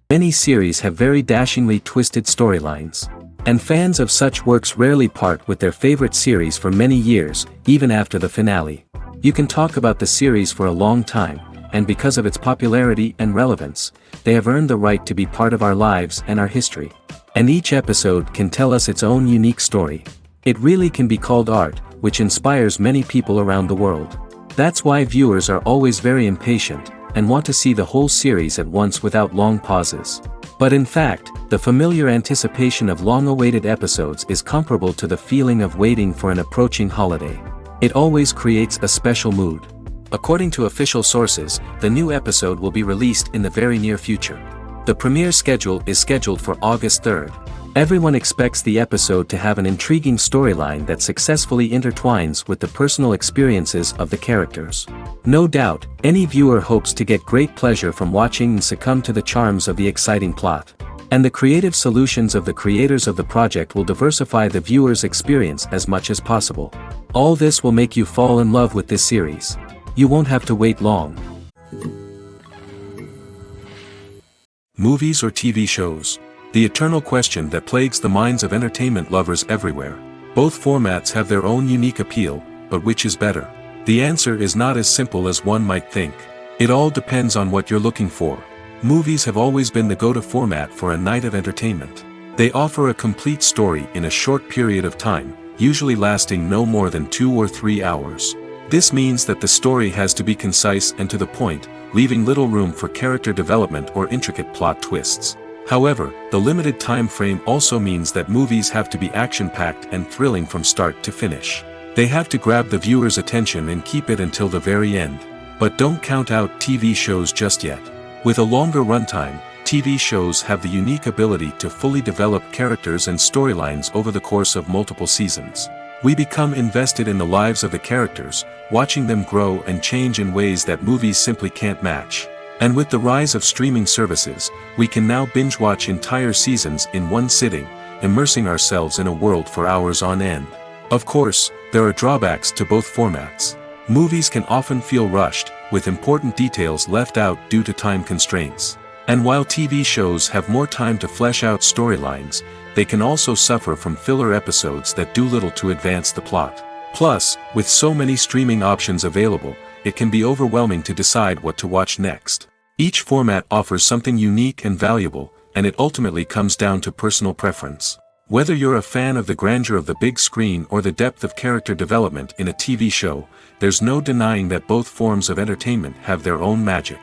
Many series have very dashingly twisted storylines. And fans of such works rarely part with their favorite series for many years, even after the finale. You can talk about the series for a long time, and because of its popularity and relevance, they have earned the right to be part of our lives and our history. And each episode can tell us its own unique story. It really can be called art, which inspires many people around the world. That's why viewers are always very impatient, and want to see the whole series at once without long pauses. But in fact, the familiar anticipation of long-awaited episodes is comparable to the feeling of waiting for an approaching holiday. It always creates a special mood. According to official sources, the new episode will be released in the very near future. The premiere schedule is scheduled for August 3rd. Everyone expects the episode to have an intriguing storyline that successfully intertwines with the personal experiences of the characters. No doubt, any viewer hopes to get great pleasure from watching and succumb to the charms of the exciting plot. And the creative solutions of the creators of the project will diversify the viewer's experience as much as possible. All this will make you fall in love with this series. You won't have to wait long. Movies or TV shows? The eternal question that plagues the minds of entertainment lovers everywhere. Both formats have their own unique appeal, but which is better? The answer is not as simple as one might think. It all depends on what you're looking for. Movies have always been the go-to format for a night of entertainment. They offer a complete story in a short period of time, usually lasting no more than 2 or 3 hours. This means that the story has to be concise and to the point, leaving little room for character development or intricate plot twists. However, the limited time frame also means that movies have to be action-packed and thrilling from start to finish. They have to grab the viewer's attention and keep it until the very end. But don't count out TV shows just yet. With a longer runtime, TV shows have the unique ability to fully develop characters and storylines over the course of multiple seasons. We become invested in the lives of the characters, watching them grow and change in ways that movies simply can't match. And with the rise of streaming services, we can now binge-watch entire seasons in one sitting, immersing ourselves in a world for hours on end. Of course, there are drawbacks to both formats. Movies can often feel rushed, with important details left out due to time constraints. And while TV shows have more time to flesh out storylines, they can also suffer from filler episodes that do little to advance the plot. Plus, with so many streaming options available, it can be overwhelming to decide what to watch next. Each format offers something unique and valuable, and it ultimately comes down to personal preference. Whether you're a fan of the grandeur of the big screen or the depth of character development in a TV show, there's no denying that both forms of entertainment have their own magic.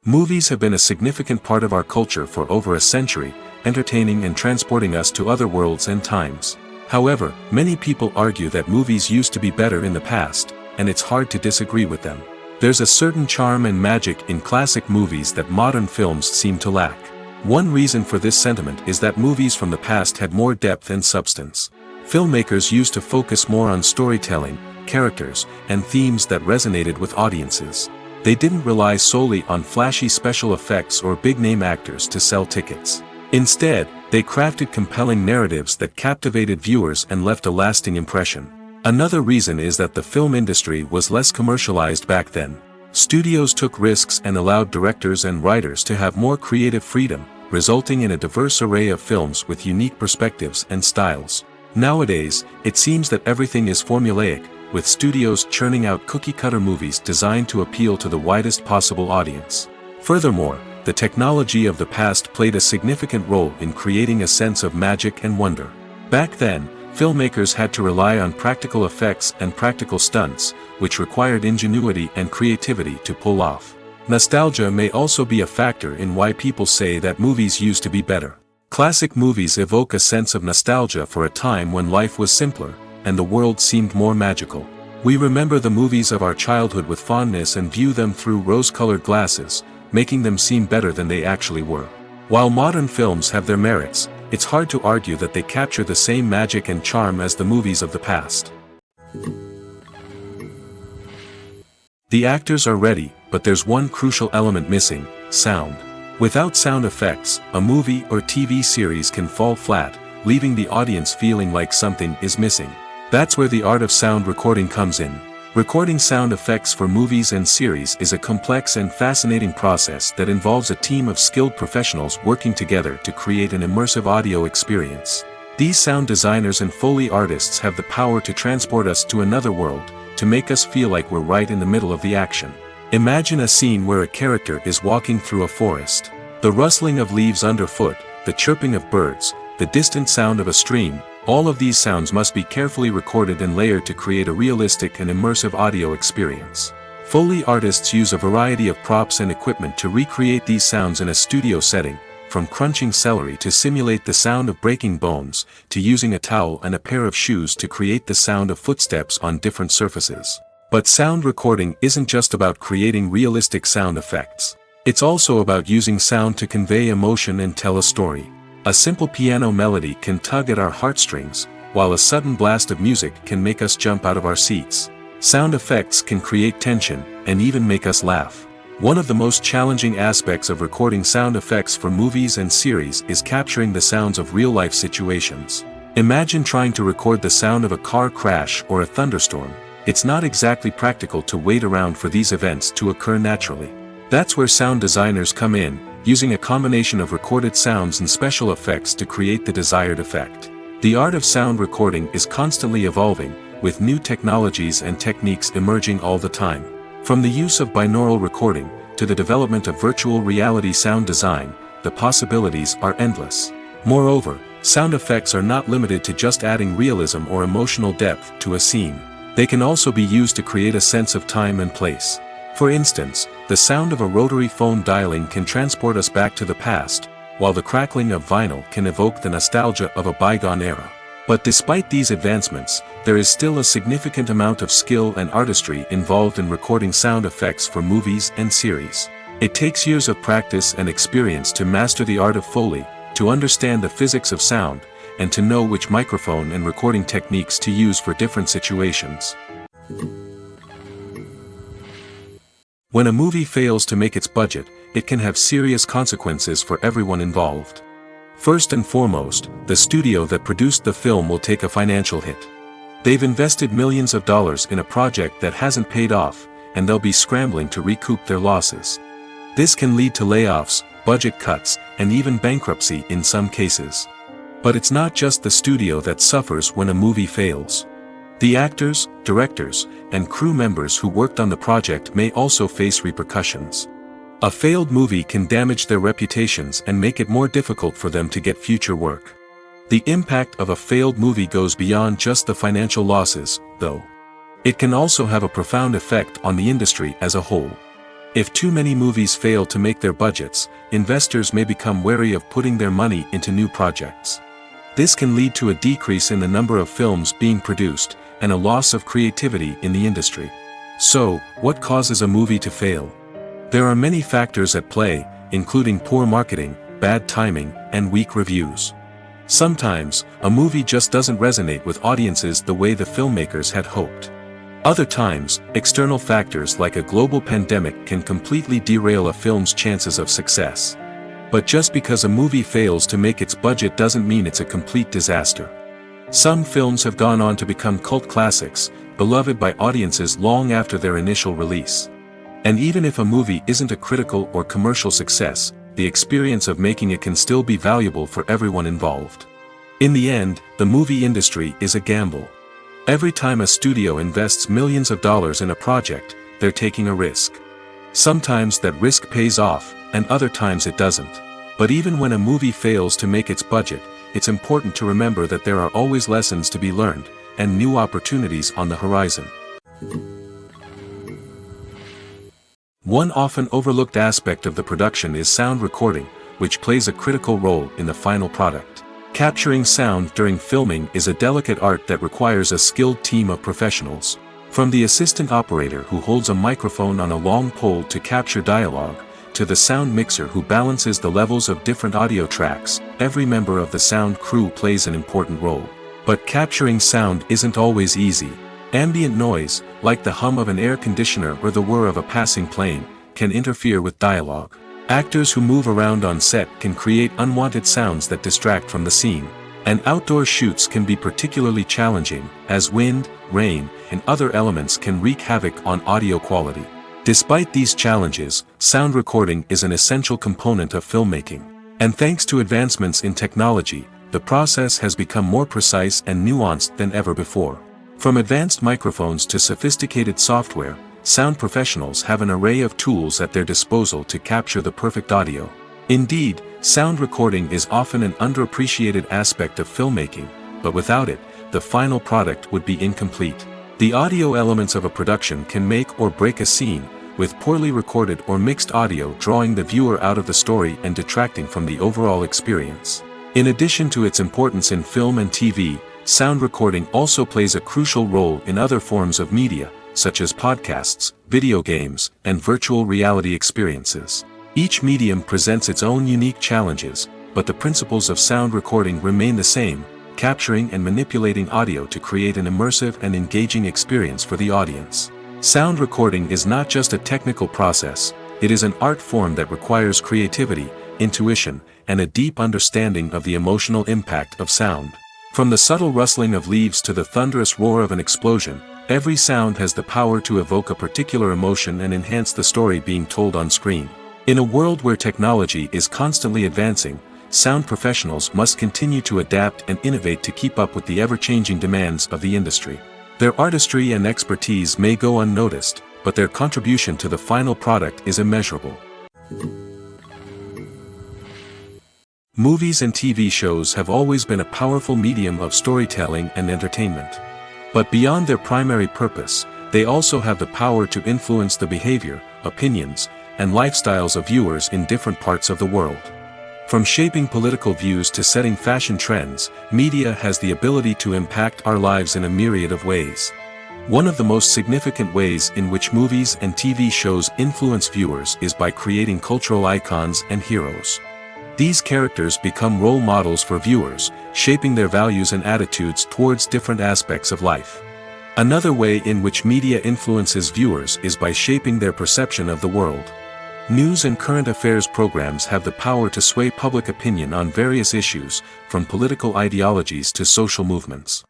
Movies have been a significant part of our culture for over a century, entertaining and transporting us to other worlds and times. However, many people argue that movies used to be better in the past, and it's hard to disagree with them. There's a certain charm and magic in classic movies that modern films seem to lack. One reason for this sentiment is that movies from the past had more depth and substance. Filmmakers used to focus more on storytelling, characters, and themes that resonated with audiences. They didn't rely solely on flashy special effects or big-name actors to sell tickets. Instead, they crafted compelling narratives that captivated viewers and left a lasting impression. Another reason is that the film industry was less commercialized back then. Studios took risks and allowed directors and writers to have more creative freedom, resulting in a diverse array of films with unique perspectives and styles. Nowadays, it seems that everything is formulaic, with studios churning out cookie-cutter movies designed to appeal to the widest possible audience. Furthermore, the technology of the past played a significant role in creating a sense of magic and wonder. Back then, filmmakers had to rely on practical effects and practical stunts, which required ingenuity and creativity to pull off. Nostalgia may also be a factor in why people say that movies used to be better. Classic movies evoke a sense of nostalgia for a time when life was simpler, and the world seemed more magical. We remember the movies of our childhood with fondness and view them through rose-colored glasses, making them seem better than they actually were. While modern films have their merits, it's hard to argue that they capture the same magic and charm as the movies of the past. The actors are ready, but there's one crucial element missing: sound. Without sound effects, a movie or TV series can fall flat, leaving the audience feeling like something is missing. That's where the art of sound recording comes in. Recording sound effects for movies and series is a complex and fascinating process that involves a team of skilled professionals working together to create an immersive audio experience. These sound designers and Foley artists have the power to transport us to another world, to make us feel like we're right in the middle of the action. Imagine a scene where a character is walking through a forest. The rustling of leaves underfoot, the chirping of birds, the distant sound of a stream, all of these sounds must be carefully recorded and layered to create a realistic and immersive audio experience. Foley artists use a variety of props and equipment to recreate these sounds in a studio setting, from crunching celery to simulate the sound of breaking bones, to using a towel and a pair of shoes to create the sound of footsteps on different surfaces. But sound recording isn't just about creating realistic sound effects. It's also about using sound to convey emotion and tell a story. A simple piano melody can tug at our heartstrings, while a sudden blast of music can make us jump out of our seats. Sound effects can create tension, and even make us laugh. One of the most challenging aspects of recording sound effects for movies and series is capturing the sounds of real-life situations. Imagine trying to record the sound of a car crash or a thunderstorm. It's not exactly practical to wait around for these events to occur naturally. That's where sound designers come in, using a combination of recorded sounds and special effects to create the desired effect. The art of sound recording is constantly evolving, with new technologies and techniques emerging all the time. From the use of binaural recording, to the development of virtual reality sound design, the possibilities are endless. Moreover, sound effects are not limited to just adding realism or emotional depth to a scene. They can also be used to create a sense of time and place. For instance, the sound of a rotary phone dialing can transport us back to the past, while the crackling of vinyl can evoke the nostalgia of a bygone era. But despite these advancements, there is still a significant amount of skill and artistry involved in recording sound effects for movies and series. It takes years of practice and experience to master the art of Foley, to understand the physics of sound, and to know which microphone and recording techniques to use for different situations. When a movie fails to make its budget, it can have serious consequences for everyone involved. First and foremost, the studio that produced the film will take a financial hit. They've invested millions of dollars in a project that hasn't paid off, and they'll be scrambling to recoup their losses. This can lead to layoffs, budget cuts, and even bankruptcy in some cases. But it's not just the studio that suffers when a movie fails. The actors, directors, and crew members who worked on the project may also face repercussions. A failed movie can damage their reputations and make it more difficult for them to get future work. The impact of a failed movie goes beyond just the financial losses, though. It can also have a profound effect on the industry as a whole. If too many movies fail to make their budgets, investors may become wary of putting their money into new projects. This can lead to a decrease in the number of films being produced, and a loss of creativity in the industry. So, what causes a movie to fail? There are many factors at play, including poor marketing, bad timing, and weak reviews. Sometimes, a movie just doesn't resonate with audiences the way the filmmakers had hoped. Other times, external factors like a global pandemic can completely derail a film's chances of success. But just because a movie fails to make its budget doesn't mean it's a complete disaster. Some films have gone on to become cult classics, beloved by audiences long after their initial release. And even if a movie isn't a critical or commercial success, the experience of making it can still be valuable for everyone involved. In the end, the movie industry is a gamble. Every time a studio invests millions of dollars in a project, they're taking a risk. Sometimes that risk pays off, and other times it doesn't. But even when a movie fails to make its budget, it's important to remember that there are always lessons to be learned, and new opportunities on the horizon. One often overlooked aspect of the production is sound recording, which plays a critical role in the final product. Capturing sound during filming is a delicate art that requires a skilled team of professionals. From the assistant operator who holds a microphone on a long pole to capture dialogue, to the sound mixer who balances the levels of different audio tracks, every member of the sound crew plays an important role. But capturing sound isn't always easy. Ambient noise, like the hum of an air conditioner or the whir of a passing plane, can interfere with dialogue. Actors who move around on set can create unwanted sounds that distract from the scene. And outdoor shoots can be particularly challenging, as wind, rain, and other elements can wreak havoc on audio quality. Despite these challenges, sound recording is an essential component of filmmaking. And thanks to advancements in technology, the process has become more precise and nuanced than ever before. From advanced microphones to sophisticated software, sound professionals have an array of tools at their disposal to capture the perfect audio. Indeed, sound recording is often an underappreciated aspect of filmmaking, but without it, the final product would be incomplete. The audio elements of a production can make or break a scene, with poorly recorded or mixed audio drawing the viewer out of the story and detracting from the overall experience. In addition to its importance in film and TV, sound recording also plays a crucial role in other forms of media, such as podcasts, video games, and virtual reality experiences. Each medium presents its own unique challenges, but the principles of sound recording remain the same, capturing and manipulating audio to create an immersive and engaging experience for the audience. Sound recording is not just a technical process, it is an art form that requires creativity, intuition, and a deep understanding of the emotional impact of sound. From the subtle rustling of leaves to the thunderous roar of an explosion, every sound has the power to evoke a particular emotion and enhance the story being told on screen. In a world where technology is constantly advancing, sound professionals must continue to adapt and innovate to keep up with the ever-changing demands of the industry. Their artistry and expertise may go unnoticed, but their contribution to the final product is immeasurable. Movies and TV shows have always been a powerful medium of storytelling and entertainment. But beyond their primary purpose, they also have the power to influence the behavior, opinions, and lifestyles of viewers in different parts of the world. From shaping political views to setting fashion trends, media has the ability to impact our lives in a myriad of ways. One of the most significant ways in which movies and TV shows influence viewers is by creating cultural icons and heroes. These characters become role models for viewers, shaping their values and attitudes towards different aspects of life. Another way in which media influences viewers is by shaping their perception of the world. News and current affairs programs have the power to sway public opinion on various issues, from political ideologies to social movements.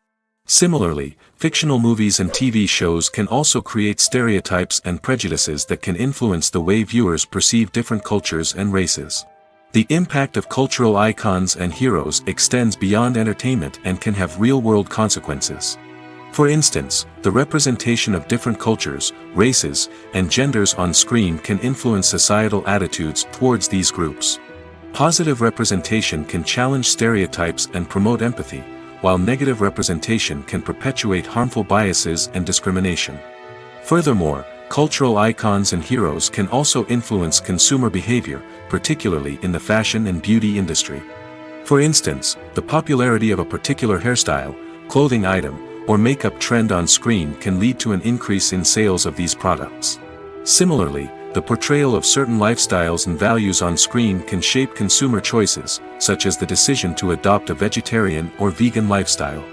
Similarly, fictional movies and TV shows can also create stereotypes and prejudices that can influence the way viewers perceive different cultures and races. The impact of cultural icons and heroes extends beyond entertainment and can have real-world consequences. For instance, the representation of different cultures, races, and genders on screen can influence societal attitudes towards these groups. Positive representation can challenge stereotypes and promote empathy, while negative representation can perpetuate harmful biases and discrimination. Furthermore, cultural icons and heroes can also influence consumer behavior, particularly in the fashion and beauty industry. For instance, the popularity of a particular hairstyle, clothing item, or makeup trend on screen can lead to an increase in sales of these products. Similarly, the portrayal of certain lifestyles and values on screen can shape consumer choices, such as the decision to adopt a vegetarian or vegan lifestyle.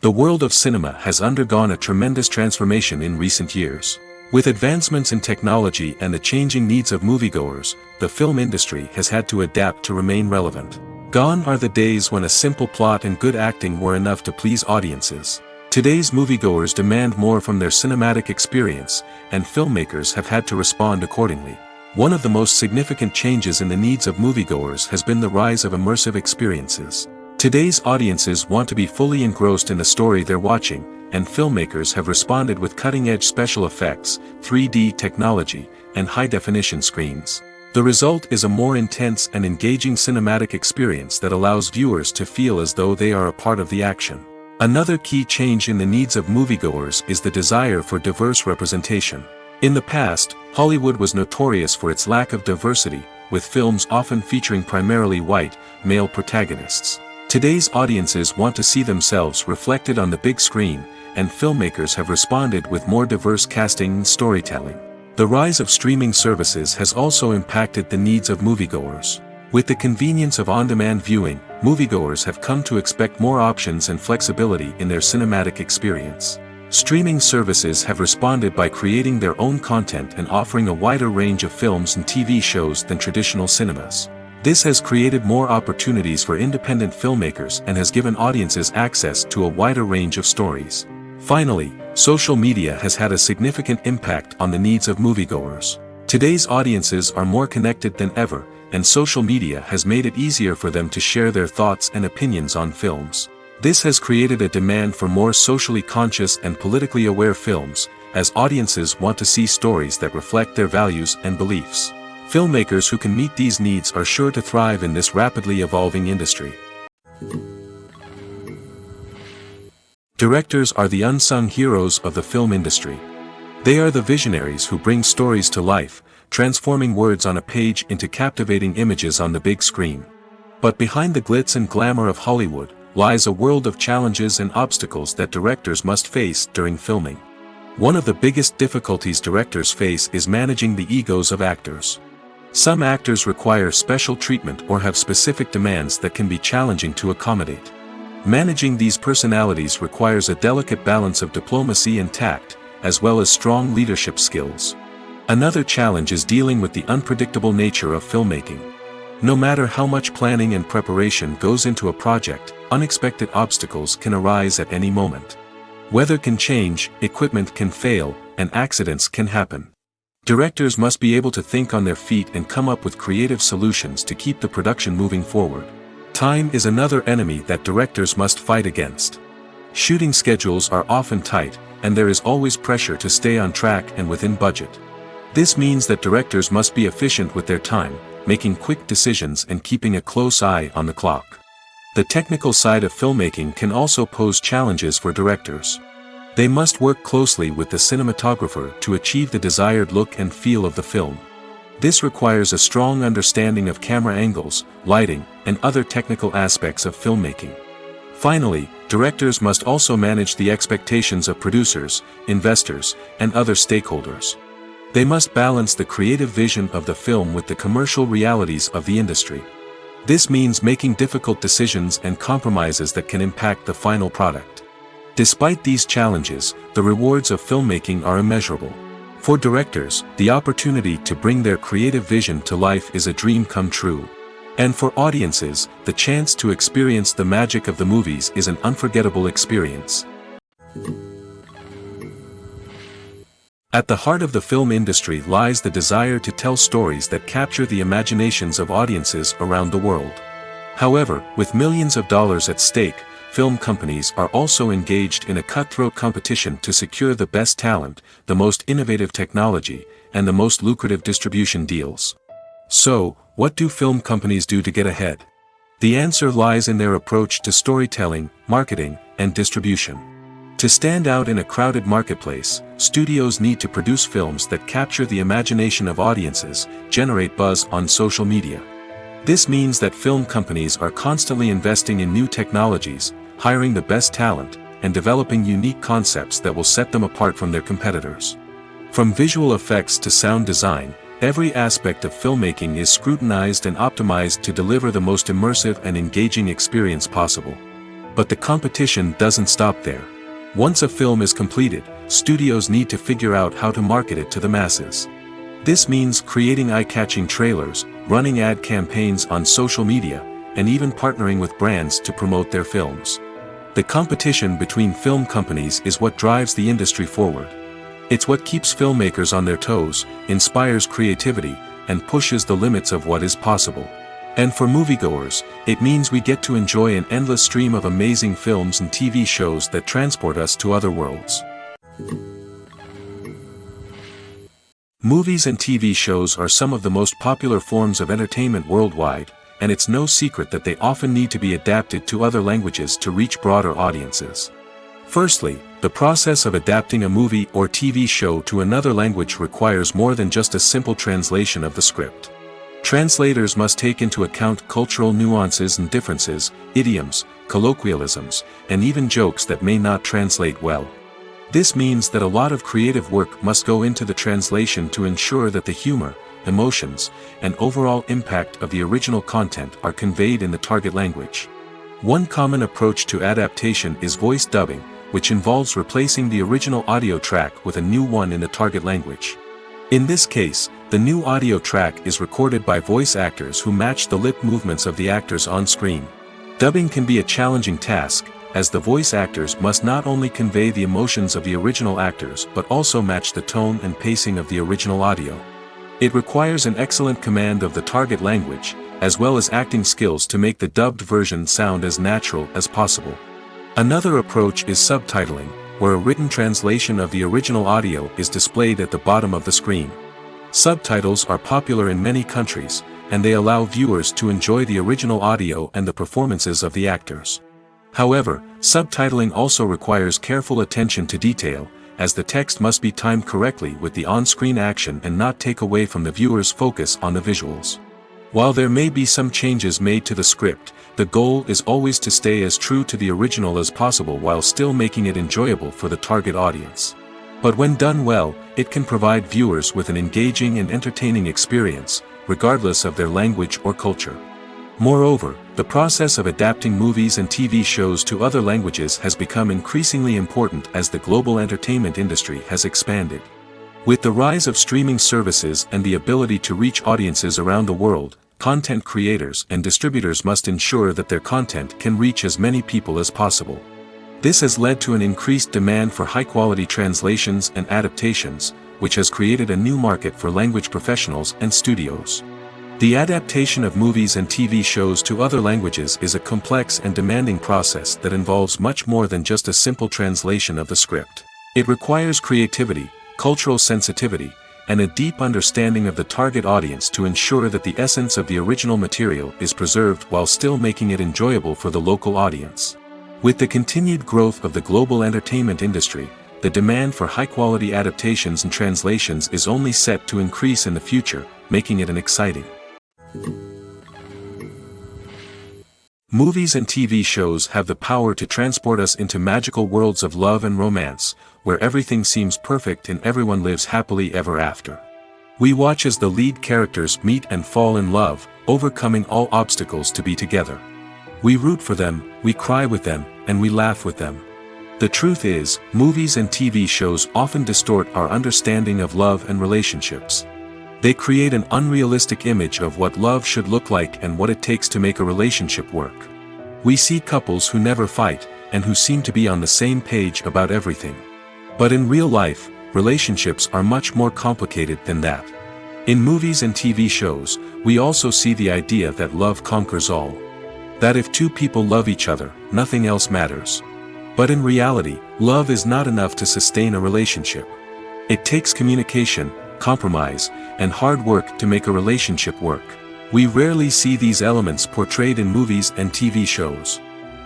The world of cinema has undergone a tremendous transformation in recent years. With advancements in technology and the changing needs of moviegoers, the film industry has had to adapt to remain relevant. Gone are the days when a simple plot and good acting were enough to please audiences. Today's moviegoers demand more from their cinematic experience, and filmmakers have had to respond accordingly. One of the most significant changes in the needs of moviegoers has been the rise of immersive experiences. Today's audiences want to be fully engrossed in the story they're watching, and filmmakers have responded with cutting-edge special effects, 3D technology, and high-definition screens. The result is a more intense and engaging cinematic experience that allows viewers to feel as though they are a part of the action. Another key change in the needs of moviegoers is the desire for diverse representation. In the past, Hollywood was notorious for its lack of diversity, with films often featuring primarily white, male protagonists. Today's audiences want to see themselves reflected on the big screen, and filmmakers have responded with more diverse casting and storytelling. The rise of streaming services has also impacted the needs of moviegoers. With the convenience of on-demand viewing, moviegoers have come to expect more options and flexibility in their cinematic experience. Streaming services have responded by creating their own content and offering a wider range of films and TV shows than traditional cinemas. This has created more opportunities for independent filmmakers and has given audiences access to a wider range of stories. Finally, social media has had a significant impact on the needs of moviegoers. Today's audiences are more connected than ever, and social media has made it easier for them to share their thoughts and opinions on films. This has created a demand for more socially conscious and politically aware films, as audiences want to see stories that reflect their values and beliefs. Filmmakers who can meet these needs are sure to thrive in this rapidly evolving industry. Directors are the unsung heroes of the film industry. They are the visionaries who bring stories to life, transforming words on a page into captivating images on the big screen. But behind the glitz and glamour of Hollywood lies a world of challenges and obstacles that directors must face during filming. One of the biggest difficulties directors face is managing the egos of actors. Some actors require special treatment or have specific demands that can be challenging to accommodate. Managing these personalities requires a delicate balance of diplomacy and tact, as well as strong leadership skills. Another challenge is dealing with the unpredictable nature of filmmaking. No matter how much planning and preparation goes into a project, unexpected obstacles can arise at any moment. Weather can change, equipment can fail, and accidents can happen. Directors must be able to think on their feet and come up with creative solutions to keep the production moving forward. Time is another enemy that directors must fight against. Shooting schedules are often tight, and there is always pressure to stay on track and within budget. This means that directors must be efficient with their time, making quick decisions and keeping a close eye on the clock. The technical side of filmmaking can also pose challenges for directors. They must work closely with the cinematographer to achieve the desired look and feel of the film. This requires a strong understanding of camera angles, lighting, and other technical aspects of filmmaking. Finally, directors must also manage the expectations of producers, investors, and other stakeholders. They must balance the creative vision of the film with the commercial realities of the industry. This means making difficult decisions and compromises that can impact the final product. Despite these challenges, the rewards of filmmaking are immeasurable. For directors, the opportunity to bring their creative vision to life is a dream come true. And for audiences, the chance to experience the magic of the movies is an unforgettable experience. At the heart of the film industry lies the desire to tell stories that capture the imaginations of audiences around the world. However, with millions of dollars at stake, film companies are also engaged in a cutthroat competition to secure the best talent, the most innovative technology, and the most lucrative distribution deals. So, what do film companies do to get ahead? The answer lies in their approach to storytelling, marketing, and distribution. To stand out in a crowded marketplace, studios need to produce films that capture the imagination of audiences, generate buzz on social media. This means that film companies are constantly investing in new technologies, hiring the best talent, and developing unique concepts that will set them apart from their competitors. From visual effects to sound design, every aspect of filmmaking is scrutinized and optimized to deliver the most immersive and engaging experience possible. But the competition doesn't stop there. Once a film is completed, studios need to figure out how to market it to the masses. This means creating eye-catching trailers, running ad campaigns on social media, and even partnering with brands to promote their films. The competition between film companies is what drives the industry forward. It's what keeps filmmakers on their toes, inspires creativity, and pushes the limits of what is possible. And for moviegoers, it means we get to enjoy an endless stream of amazing films and TV shows that transport us to other worlds. Movies and TV shows are some of the most popular forms of entertainment worldwide, and it's no secret that they often need to be adapted to other languages to reach broader audiences. Firstly, the process of adapting a movie or TV show to another language requires more than just a simple translation of the script. Translators must take into account cultural nuances and differences, idioms, colloquialisms, and even jokes that may not translate well. This means that a lot of creative work must go into the translation to ensure that the humor, emotions, and overall impact of the original content are conveyed in the target language. One common approach to adaptation is voice dubbing, which involves replacing the original audio track with a new one in the target language. In this case, the new audio track is recorded by voice actors who match the lip movements of the actors on screen. Dubbing can be a challenging task, as the voice actors must not only convey the emotions of the original actors but also match the tone and pacing of the original audio. It requires an excellent command of the target language, as well as acting skills to make the dubbed version sound as natural as possible. Another approach is subtitling, where a written translation of the original audio is displayed at the bottom of the screen. Subtitles are popular in many countries, and they allow viewers to enjoy the original audio and the performances of the actors. However, subtitling also requires careful attention to detail, as the text must be timed correctly with the on-screen action and not take away from the viewer's focus on the visuals. While there may be some changes made to the script, the goal is always to stay as true to the original as possible while still making it enjoyable for the target audience. But when done well, it can provide viewers with an engaging and entertaining experience, regardless of their language or culture. Moreover, the process of adapting movies and TV shows to other languages has become increasingly important as the global entertainment industry has expanded. With the rise of streaming services and the ability to reach audiences around the world, content creators and distributors must ensure that their content can reach as many people as possible. This has led to an increased demand for high-quality translations and adaptations, which has created a new market for language professionals and studios. The adaptation of movies and TV shows to other languages is a complex and demanding process that involves much more than just a simple translation of the script. It requires creativity, cultural sensitivity, and a deep understanding of the target audience to ensure that the essence of the original material is preserved while still making it enjoyable for the local audience. With the continued growth of the global entertainment industry, the demand for high-quality adaptations and translations is only set to increase in the future, making it an exciting. Movies and TV shows have the power to transport us into magical worlds of love and romance, where everything seems perfect and everyone lives happily ever after. We watch as the lead characters meet and fall in love, overcoming all obstacles to be together. We root for them, we cry with them, and we laugh with them. The truth is, movies and TV shows often distort our understanding of love and relationships. They create an unrealistic image of what love should look like and what it takes to make a relationship work. We see couples who never fight, and who seem to be on the same page about everything. But in real life, relationships are much more complicated than that. In movies and TV shows, we also see the idea that love conquers all. That if two people love each other, nothing else matters. But in reality, love is not enough to sustain a relationship. It takes communication, compromise, and hard work to make a relationship work. We rarely see these elements portrayed in movies and TV shows.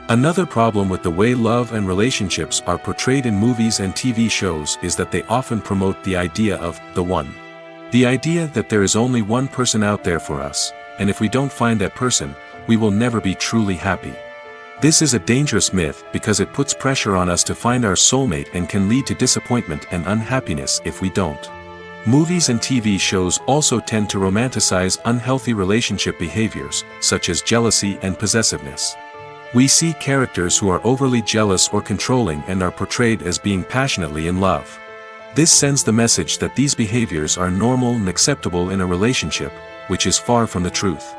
Another problem with the way love and relationships are portrayed in movies and TV shows is that they often promote the idea of the one. The idea that there is only one person out there for us, and if we don't find that person, we will never be truly happy. This is a dangerous myth because it puts pressure on us to find our soulmate and can lead to disappointment and unhappiness if we don't. Movies and TV shows also tend to romanticize unhealthy relationship behaviors, such as jealousy and possessiveness. We see characters who are overly jealous or controlling and are portrayed as being passionately in love. This sends the message that these behaviors are normal and acceptable in a relationship, which is far from the truth.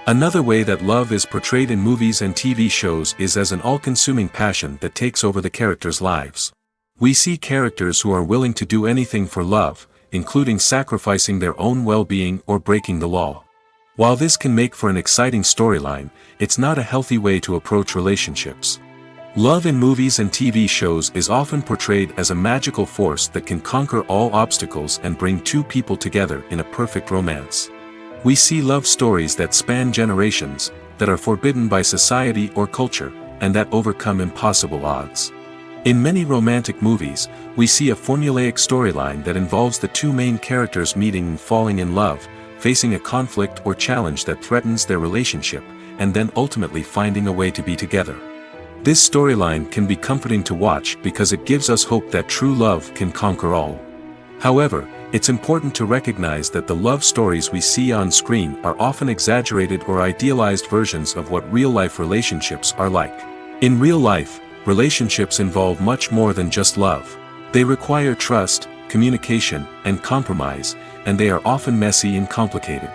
Another way that love is portrayed in movies and TV shows is as an all-consuming passion that takes over the characters' lives. We see characters who are willing to do anything for love, including sacrificing their own well-being or breaking the law. While this can make for an exciting storyline, it's not a healthy way to approach relationships. Love in movies and TV shows is often portrayed as a magical force that can conquer all obstacles and bring two people together in a perfect romance. We see love stories that span generations, that are forbidden by society or culture, and that overcome impossible odds. In many romantic movies, we see a formulaic storyline that involves the two main characters meeting and falling in love, facing a conflict or challenge that threatens their relationship, and then ultimately finding a way to be together. This storyline can be comforting to watch because it gives us hope that true love can conquer all. However, it's important to recognize that the love stories we see on screen are often exaggerated or idealized versions of what real-life relationships are like. In real life, relationships involve much more than just love. They require trust, communication, and compromise, and they are often messy and complicated.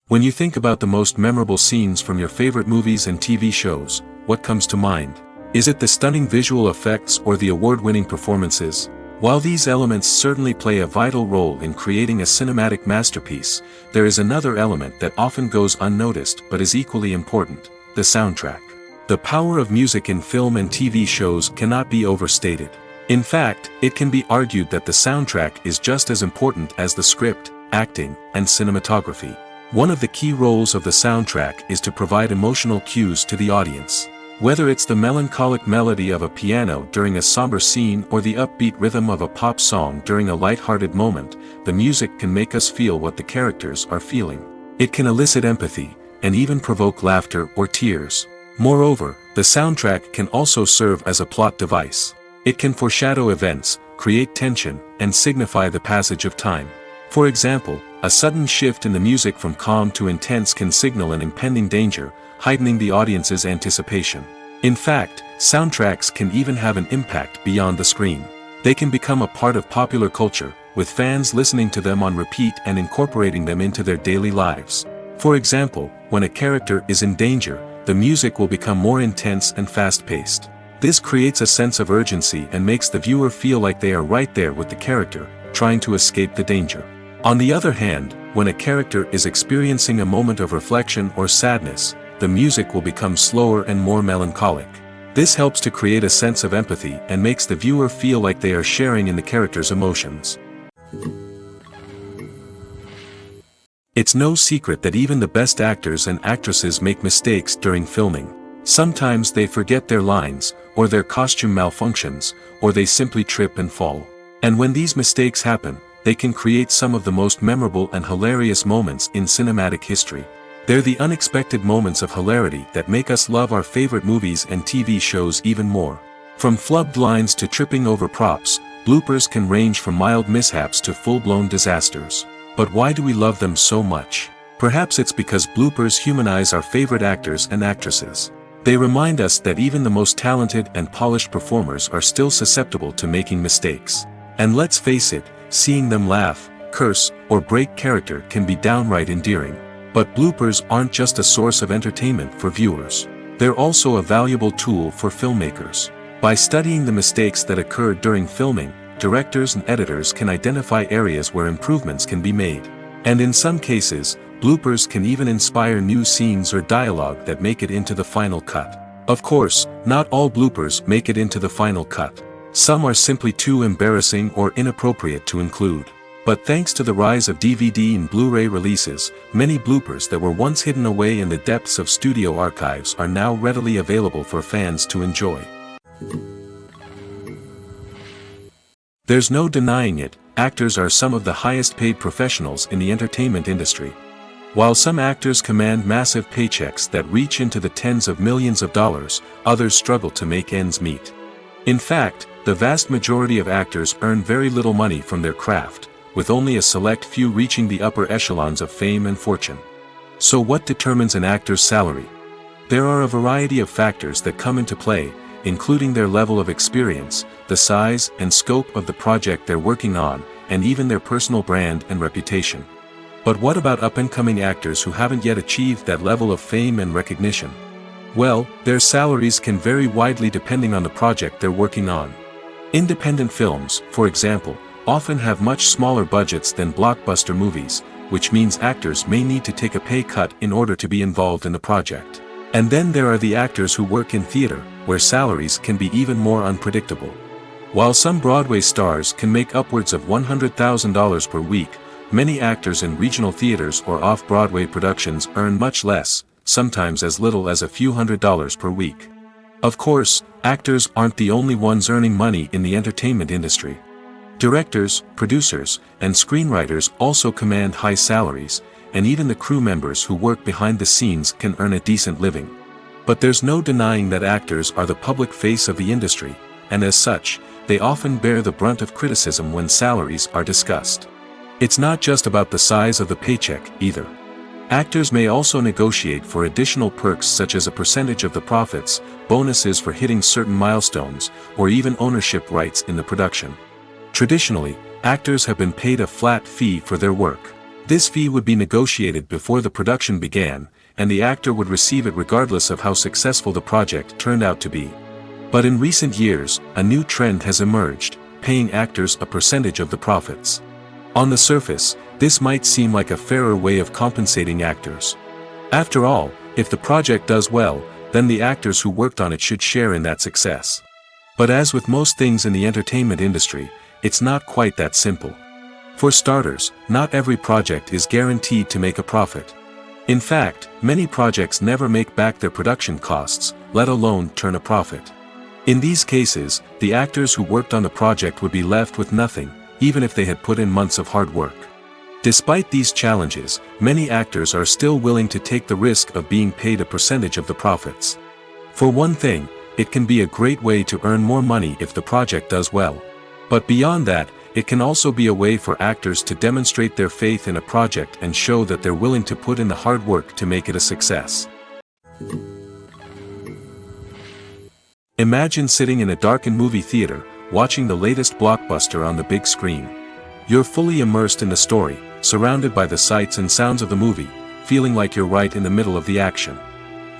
When you think about the most memorable scenes from your favorite movies and TV shows, what comes to mind? Is it the stunning visual effects or the award-winning performances? While these elements certainly play a vital role in creating a cinematic masterpiece, there is another element that often goes unnoticed but is equally important: the soundtrack. The power of music in film and TV shows cannot be overstated. In fact, it can be argued that the soundtrack is just as important as the script, acting, and cinematography. One of the key roles of the soundtrack is to provide emotional cues to the audience. Whether it's the melancholic melody of a piano during a somber scene or the upbeat rhythm of a pop song during a light-hearted moment, the music can make us feel what the characters are feeling. It can elicit empathy, and even provoke laughter or tears. Moreover, the soundtrack can also serve as a plot device. It can foreshadow events, create tension, and signify the passage of time. For example, a sudden shift in the music from calm to intense can signal an impending danger, heightening the audience's anticipation. In fact, soundtracks can even have an impact beyond the screen. They can become a part of popular culture, with fans listening to them on repeat and incorporating them into their daily lives. For example, when a character is in danger, the music will become more intense and fast-paced. This creates a sense of urgency and makes the viewer feel like they are right there with the character, trying to escape the danger. On the other hand, when a character is experiencing a moment of reflection or sadness, the music will become slower and more melancholic. This helps to create a sense of empathy and makes the viewer feel like they are sharing in the character's emotions. It's no secret that even the best actors and actresses make mistakes during filming. Sometimes they forget their lines, or their costume malfunctions, or they simply trip and fall. And when these mistakes happen, they can create some of the most memorable and hilarious moments in cinematic history. They're the unexpected moments of hilarity that make us love our favorite movies and TV shows even more. From flubbed lines to tripping over props, bloopers can range from mild mishaps to full-blown disasters. But why do we love them so much? Perhaps it's because bloopers humanize our favorite actors and actresses. They remind us that even the most talented and polished performers are still susceptible to making mistakes. And let's face it, seeing them laugh, curse, or break character can be downright endearing. But bloopers aren't just a source of entertainment for viewers. They're also a valuable tool for filmmakers. By studying the mistakes that occur during filming, directors and editors can identify areas where improvements can be made. And in some cases, bloopers can even inspire new scenes or dialogue that make it into the final cut. Of course, not all bloopers make it into the final cut. Some are simply too embarrassing or inappropriate to include. But thanks to the rise of DVD and Blu-ray releases, many bloopers that were once hidden away in the depths of studio archives are now readily available for fans to enjoy. There's no denying it, actors are some of the highest paid professionals in the entertainment industry. While some actors command massive paychecks that reach into the tens of millions of dollars, others struggle to make ends meet. In fact, the vast majority of actors earn very little money from their craft, with only a select few reaching the upper echelons of fame and fortune. So what determines an actor's salary? There are a variety of factors that come into play, including their level of experience, the size and scope of the project they're working on, and even their personal brand and reputation. But what about up-and-coming actors who haven't yet achieved that level of fame and recognition? Well, their salaries can vary widely depending on the project they're working on. Independent films, for example, often have much smaller budgets than blockbuster movies, which means actors may need to take a pay cut in order to be involved in the project. And then there are the actors who work in theater, where salaries can be even more unpredictable. While some Broadway stars can make upwards of $100,000 per week, many actors in regional theaters or off-Broadway productions earn much less, sometimes as little as a few $100s per week. Of course, actors aren't the only ones earning money in the entertainment industry. Directors, producers, and screenwriters also command high salaries, and even the crew members who work behind the scenes can earn a decent living. But there's no denying that actors are the public face of the industry, and as such, they often bear the brunt of criticism when salaries are discussed. It's not just about the size of the paycheck, either. Actors may also negotiate for additional perks such as a percentage of the profits, bonuses for hitting certain milestones, or even ownership rights in the production. Traditionally, actors have been paid a flat fee for their work. This fee would be negotiated before the production began, and the actor would receive it regardless of how successful the project turned out to be. But in recent years, a new trend has emerged, paying actors a percentage of the profits. On the surface, this might seem like a fairer way of compensating actors. After all, if the project does well, then the actors who worked on it should share in that success. But as with most things in the entertainment industry, it's not quite that simple. For starters, not every project is guaranteed to make a profit. In fact, many projects never make back their production costs, let alone turn a profit. In these cases, the actors who worked on the project would be left with nothing, even if they had put in months of hard work. Despite these challenges, many actors are still willing to take the risk of being paid a percentage of the profits. For one thing, it can be a great way to earn more money if the project does well. But beyond that, it can also be a way for actors to demonstrate their faith in a project and show that they're willing to put in the hard work to make it a success. Imagine sitting in a darkened movie theater, watching the latest blockbuster on the big screen. You're fully immersed in the story, surrounded by the sights and sounds of the movie, feeling like you're right in the middle of the action.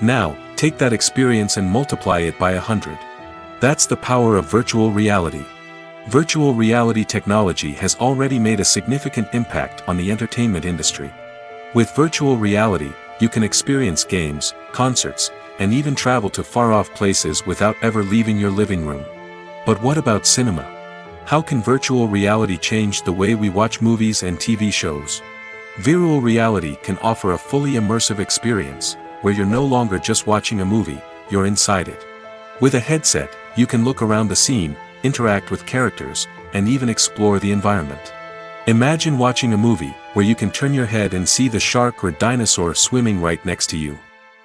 Now, take that experience and multiply it by 100. That's the power of virtual reality. Virtual reality technology has already made a significant impact on the entertainment industry. With virtual reality, you can experience games, concerts, and even travel to far-off places without ever leaving your living room. But what about cinema? How can virtual reality change the way we watch movies and TV shows? Virtual reality can offer a fully immersive experience, where you're no longer just watching a movie, you're inside it. With a headset, you can look around the scene, interact with characters, and even explore the environment. Imagine watching a movie, where you can turn your head and see the shark or dinosaur swimming right next to you.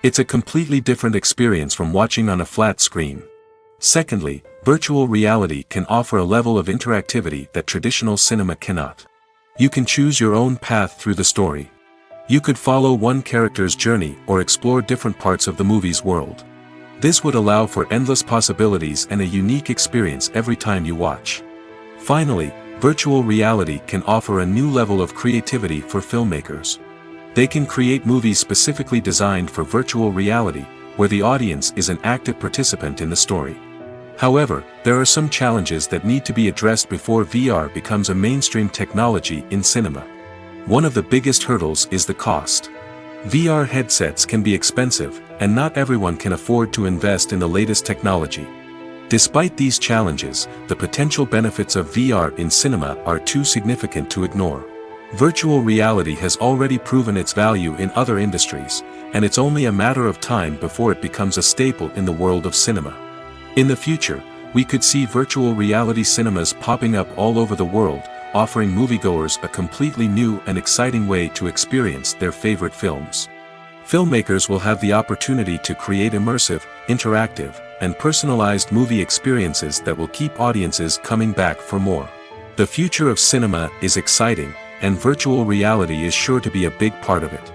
It's a completely different experience from watching on a flat screen. Secondly, virtual reality can offer a level of interactivity that traditional cinema cannot. You can choose your own path through the story. You could follow one character's journey or explore different parts of the movie's world. This would allow for endless possibilities and a unique experience every time you watch. Finally, virtual reality can offer a new level of creativity for filmmakers. They can create movies specifically designed for virtual reality, where the audience is an active participant in the story. However, there are some challenges that need to be addressed before VR becomes a mainstream technology in cinema. One of the biggest hurdles is the cost. VR headsets can be expensive, and not everyone can afford to invest in the latest technology. Despite these challenges, the potential benefits of VR in cinema are too significant to ignore. Virtual reality has already proven its value in other industries, and it's only a matter of time before it becomes a staple in the world of cinema. In the future, we could see virtual reality cinemas popping up all over the world, offering moviegoers a completely new and exciting way to experience their favorite films. Filmmakers will have the opportunity to create immersive, interactive, and personalized movie experiences that will keep audiences coming back for more. The future of cinema is exciting, and virtual reality is sure to be a big part of it.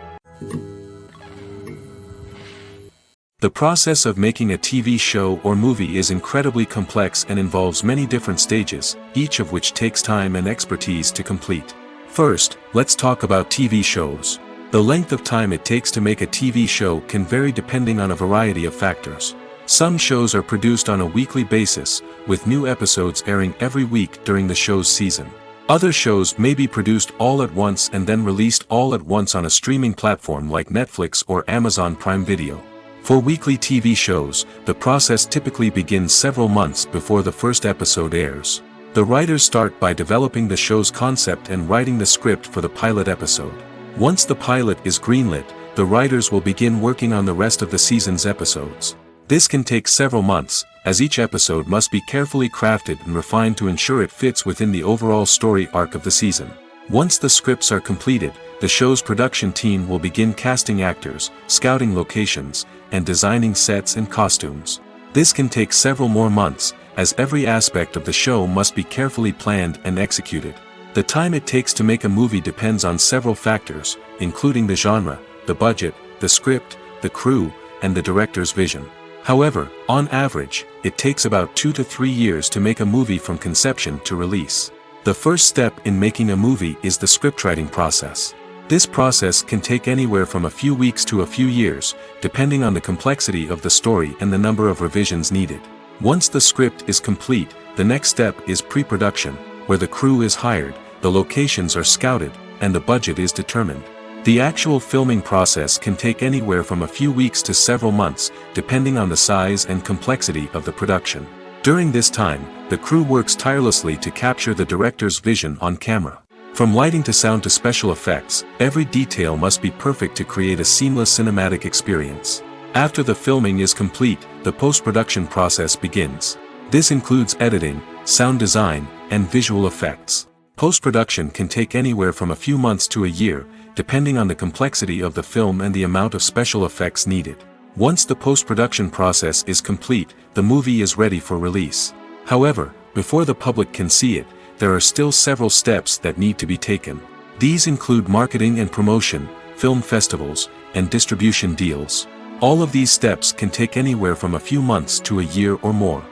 The process of making a TV show or movie is incredibly complex and involves many different stages, each of which takes time and expertise to complete. First, let's talk about TV shows. The length of time it takes to make a TV show can vary depending on a variety of factors. Some shows are produced on a weekly basis, with new episodes airing every week during the show's season. Other shows may be produced all at once and then released all at once on a streaming platform like Netflix or Amazon Prime Video. For weekly TV shows, the process typically begins several months before the first episode airs. The writers start by developing the show's concept and writing the script for the pilot episode. Once the pilot is greenlit, the writers will begin working on the rest of the season's episodes. This can take several months, as each episode must be carefully crafted and refined to ensure it fits within the overall story arc of the season. Once the scripts are completed, the show's production team will begin casting actors, scouting locations, and designing sets and costumes. This can take several more months, as every aspect of the show must be carefully planned and executed. The time it takes to make a movie depends on several factors, including the genre, the budget, the script, the crew, and the director's vision. However, on average, it takes about 2 to 3 years to make a movie from conception to release. The first step in making a movie is the scriptwriting process. This process can take anywhere from a few weeks to a few years, depending on the complexity of the story and the number of revisions needed. Once the script is complete, the next step is pre-production, where the crew is hired, the locations are scouted, and the budget is determined. The actual filming process can take anywhere from a few weeks to several months, depending on the size and complexity of the production. During this time, the crew works tirelessly to capture the director's vision on camera. From lighting to sound to special effects, every detail must be perfect to create a seamless cinematic experience. After the filming is complete, the post-production process begins. This includes editing, sound design, and visual effects. Post-production can take anywhere from a few months to a year, depending on the complexity of the film and the amount of special effects needed. Once the post-production process is complete, the movie is ready for release. However, before the public can see it, there are still several steps that need to be taken. These include marketing and promotion, film festivals, and distribution deals. All of these steps can take anywhere from a few months to a year or more.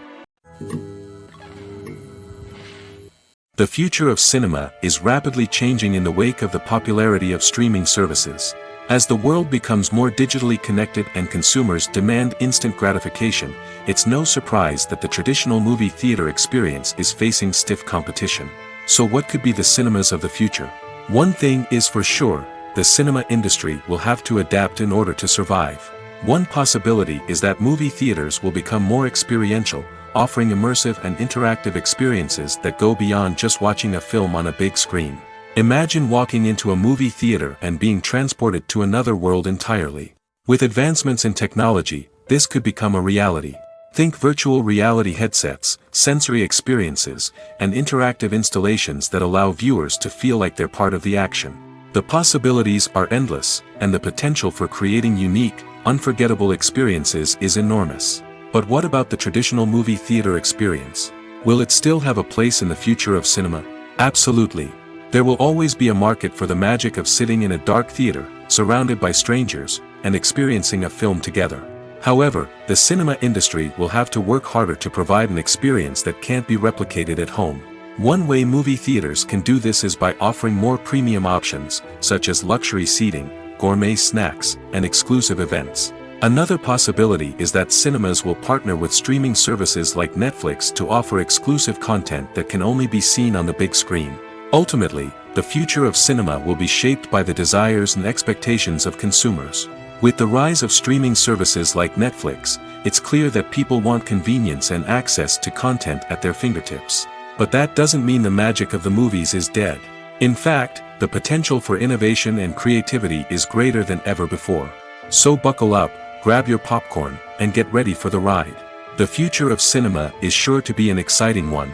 The future of cinema is rapidly changing in the wake of the popularity of streaming services. As the world becomes more digitally connected and consumers demand instant gratification, it's no surprise that the traditional movie theater experience is facing stiff competition. So what could be the cinemas of the future? One thing is for sure, the cinema industry will have to adapt in order to survive. One possibility is that movie theaters will become more experiential, offering immersive and interactive experiences that go beyond just watching a film on a big screen. Imagine walking into a movie theater and being transported to another world entirely. With advancements in technology, this could become a reality. Think virtual reality headsets, sensory experiences, and interactive installations that allow viewers to feel like they're part of the action. The possibilities are endless, and the potential for creating unique, unforgettable experiences is enormous. But what about the traditional movie theater experience? Will it still have a place in the future of cinema? Absolutely. There will always be a market for the magic of sitting in a dark theater, surrounded by strangers, and experiencing a film together. However, the cinema industry will have to work harder to provide an experience that can't be replicated at home. One way movie theaters can do this is by offering more premium options, such as luxury seating, gourmet snacks, and exclusive events. Another possibility is that cinemas will partner with streaming services like Netflix to offer exclusive content that can only be seen on the big screen. Ultimately, the future of cinema will be shaped by the desires and expectations of consumers. With the rise of streaming services like Netflix, it's clear that people want convenience and access to content at their fingertips. But that doesn't mean the magic of the movies is dead. In fact, the potential for innovation and creativity is greater than ever before. So buckle up, grab your popcorn, and get ready for the ride. The future of cinema is sure to be an exciting one.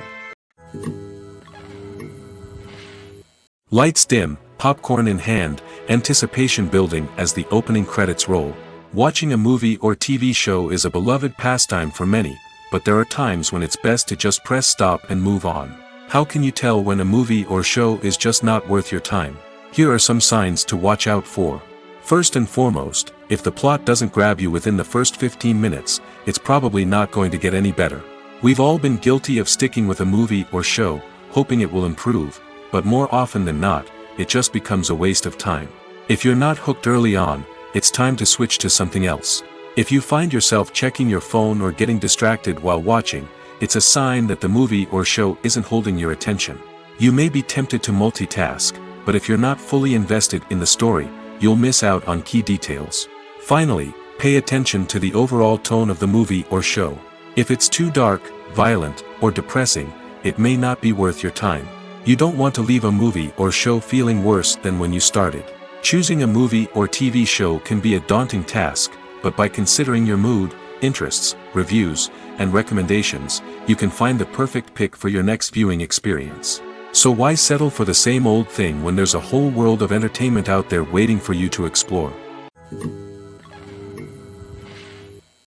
Lights dim, popcorn in hand, anticipation building as the opening credits roll. Watching a movie or TV show is a beloved pastime for many, but there are times when it's best to just press stop and move on. How can you tell when a movie or show is just not worth your time? Here are some signs to watch out for. First and foremost, if the plot doesn't grab you within the first 15 minutes, it's probably not going to get any better. We've all been guilty of sticking with a movie or show, hoping it will improve, but more often than not, it just becomes a waste of time. If you're not hooked early on, it's time to switch to something else. If you find yourself checking your phone or getting distracted while watching, it's a sign that the movie or show isn't holding your attention. You may be tempted to multitask, but if you're not fully invested in the story, you'll miss out on key details. Finally, pay attention to the overall tone of the movie or show. If it's too dark, violent, or depressing, it may not be worth your time. You don't want to leave a movie or show feeling worse than when you started. Choosing a movie or TV show can be a daunting task, but by considering your mood, interests, reviews, and recommendations, you can find the perfect pick for your next viewing experience. So why settle for the same old thing when there's a whole world of entertainment out there waiting for you to explore?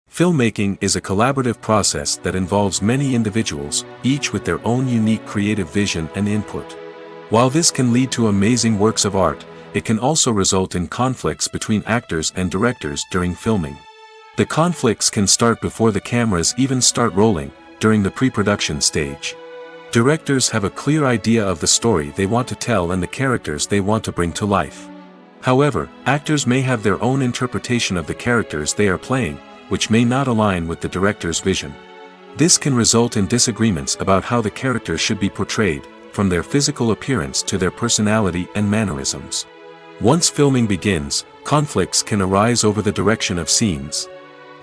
Filmmaking is a collaborative process that involves many individuals, each with their own unique creative vision and input. While this can lead to amazing works of art, it can also result in conflicts between actors and directors during filming. The conflicts can start before the cameras even start rolling, during the pre-production stage. Directors have a clear idea of the story they want to tell and the characters they want to bring to life. However, actors may have their own interpretation of the characters they are playing, which may not align with the director's vision. This can result in disagreements about how the characters should be portrayed, from their physical appearance to their personality and mannerisms. Once filming begins, conflicts can arise over the direction of scenes.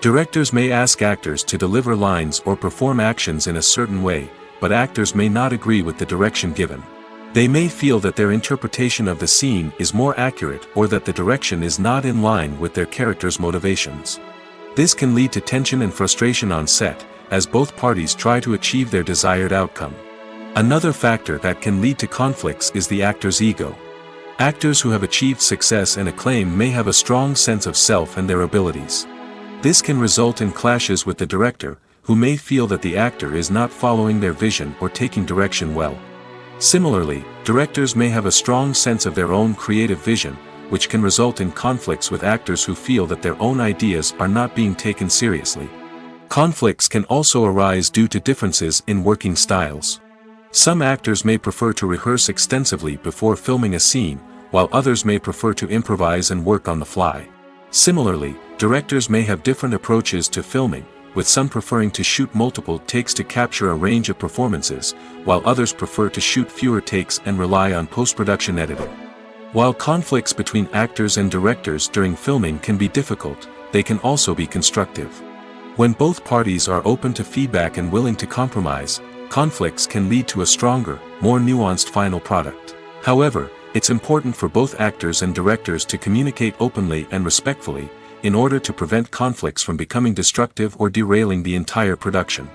Directors may ask actors to deliver lines or perform actions in a certain way, but actors may not agree with the direction given. They may feel that their interpretation of the scene is more accurate or that the direction is not in line with their character's motivations. This can lead to tension and frustration on set, as both parties try to achieve their desired outcome. Another factor that can lead to conflicts is the actor's ego. Actors who have achieved success and acclaim may have a strong sense of self and their abilities. This can result in clashes with the director, who may feel that the actor is not following their vision or taking direction well. Similarly, directors may have a strong sense of their own creative vision, which can result in conflicts with actors who feel that their own ideas are not being taken seriously. Conflicts can also arise due to differences in working styles. Some actors may prefer to rehearse extensively before filming a scene, while others may prefer to improvise and work on the fly. Similarly, directors may have different approaches to filming, with some preferring to shoot multiple takes to capture a range of performances, while others prefer to shoot fewer takes and rely on post-production editing. While conflicts between actors and directors during filming can be difficult, they can also be constructive. When both parties are open to feedback and willing to compromise, conflicts can lead to a stronger, more nuanced final product. However, it's important for both actors and directors to communicate openly and respectfully, in order to prevent conflicts from becoming destructive or derailing the entire production.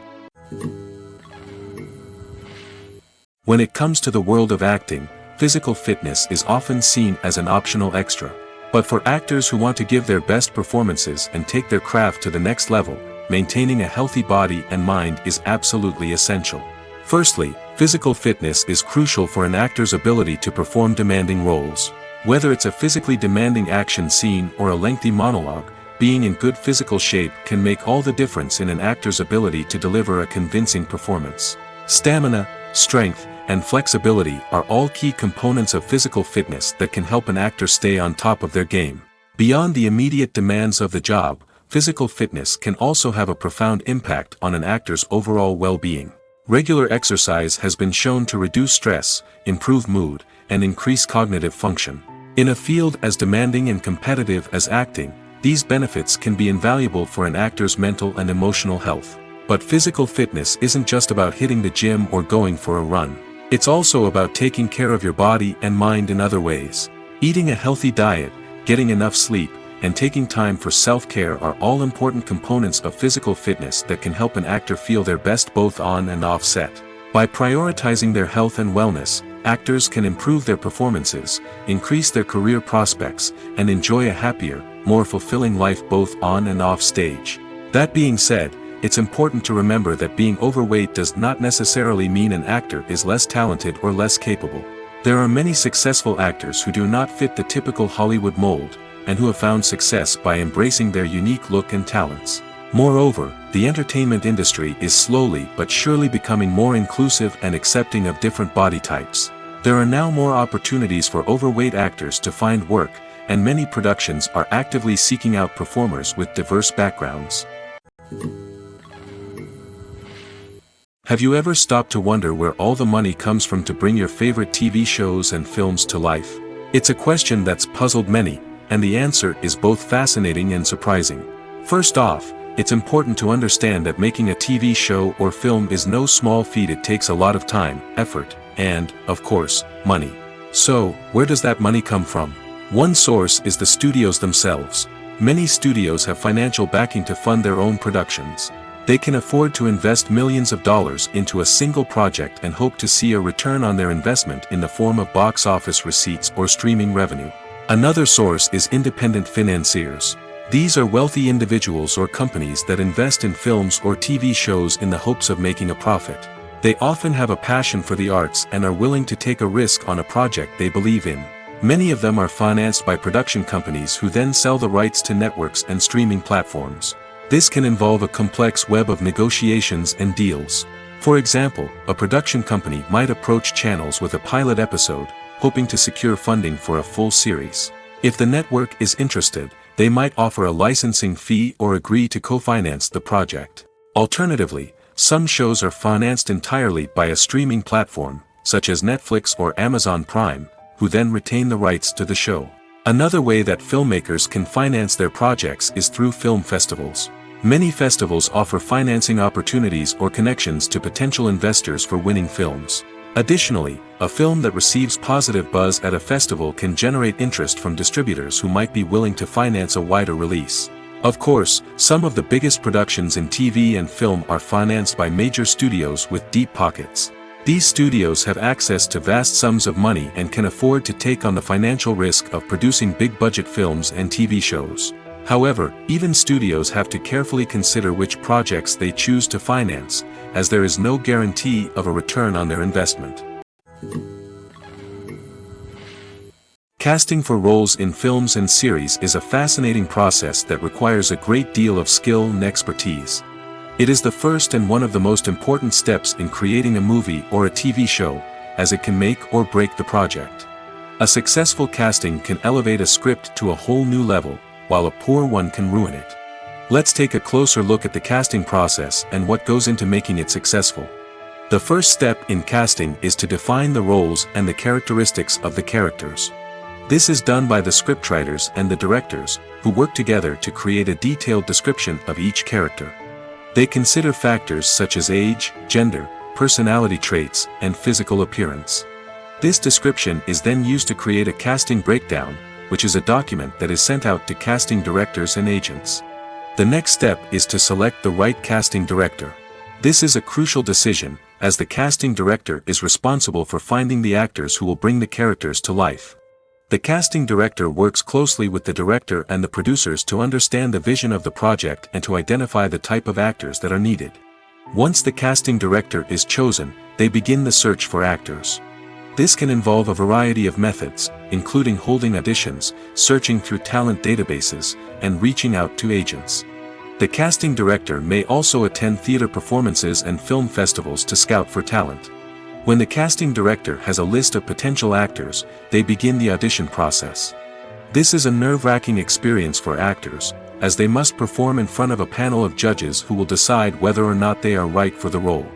When it comes to the world of acting, physical fitness is often seen as an optional extra. But for actors who want to give their best performances and take their craft to the next level, maintaining a healthy body and mind is absolutely essential. Firstly, physical fitness is crucial for an actor's ability to perform demanding roles. Whether it's a physically demanding action scene or a lengthy monologue, being in good physical shape can make all the difference in an actor's ability to deliver a convincing performance. Stamina, strength, and flexibility are all key components of physical fitness that can help an actor stay on top of their game. Beyond the immediate demands of the job, physical fitness can also have a profound impact on an actor's overall well-being. Regular exercise has been shown to reduce stress, improve mood, and increase cognitive function. In a field as demanding and competitive as acting, these benefits can be invaluable for an actor's mental and emotional health. But physical fitness isn't just about hitting the gym or going for a run. It's also about taking care of your body and mind in other ways. Eating a healthy diet, getting enough sleep, and taking time for self-care are all important components of physical fitness that can help an actor feel their best both on and off set. By prioritizing their health and wellness, actors can improve their performances, increase their career prospects, and enjoy a happier, more fulfilling life both on and off stage. That being said, it's important to remember that being overweight does not necessarily mean an actor is less talented or less capable. There are many successful actors who do not fit the typical Hollywood mold, and who have found success by embracing their unique look and talents. Moreover, the entertainment industry is slowly but surely becoming more inclusive and accepting of different body types. There are now more opportunities for overweight actors to find work, and many productions are actively seeking out performers with diverse backgrounds. Have you ever stopped to wonder where all the money comes from to bring your favorite TV shows and films to life? It's a question that's puzzled many, and the answer is both fascinating and surprising. First off, it's important to understand that making a TV show or film is no small feat. It takes a lot of time, effort, and, of course, money. So, where does that money come from? One source is the studios themselves. Many studios have financial backing to fund their own productions. They can afford to invest millions of dollars into a single project and hope to see a return on their investment in the form of box office receipts or streaming revenue. Another source is independent financiers. These are wealthy individuals or companies that invest in films or TV shows in the hopes of making a profit. They often have a passion for the arts and are willing to take a risk on a project they believe in. Many of them are financed by production companies who then sell the rights to networks and streaming platforms. This can involve a complex web of negotiations and deals. For example, a production company might approach channels with a pilot episode, hoping to secure funding for a full series. If the network is interested, they might offer a licensing fee or agree to co-finance the project. Alternatively, some shows are financed entirely by a streaming platform, such as Netflix or Amazon Prime, who then retain the rights to the show. Another way that filmmakers can finance their projects is through film festivals. Many festivals offer financing opportunities or connections to potential investors for winning films. Additionally, a film that receives positive buzz at a festival can generate interest from distributors who might be willing to finance a wider release. Of course, some of the biggest productions in TV and film are financed by major studios with deep pockets. These studios have access to vast sums of money and can afford to take on the financial risk of producing big-budget films and TV shows. However, even studios have to carefully consider which projects they choose to finance, as there is no guarantee of a return on their investment. Casting for roles in films and series is a fascinating process that requires a great deal of skill and expertise. It is the first and one of the most important steps in creating a movie or a TV show, as it can make or break the project. A successful casting can elevate a script to a whole new level, while a poor one can ruin it. Let's take a closer look at the casting process and what goes into making it successful. The first step in casting is to define the roles and the characteristics of the characters. This is done by the scriptwriters and the directors, who work together to create a detailed description of each character. They consider factors such as age, gender, personality traits, and physical appearance. This description is then used to create a casting breakdown, which is a document that is sent out to casting directors and agents. The next step is to select the right casting director. This is a crucial decision, as the casting director is responsible for finding the actors who will bring the characters to life. The casting director works closely with the director and the producers to understand the vision of the project and to identify the type of actors that are needed. Once the casting director is chosen, they begin the search for actors. This can involve a variety of methods, including holding auditions, searching through talent databases, and reaching out to agents. The casting director may also attend theater performances and film festivals to scout for talent. When the casting director has a list of potential actors, they begin the audition process. This is a nerve-wracking experience for actors, as they must perform in front of a panel of judges who will decide whether or not they are right for the role.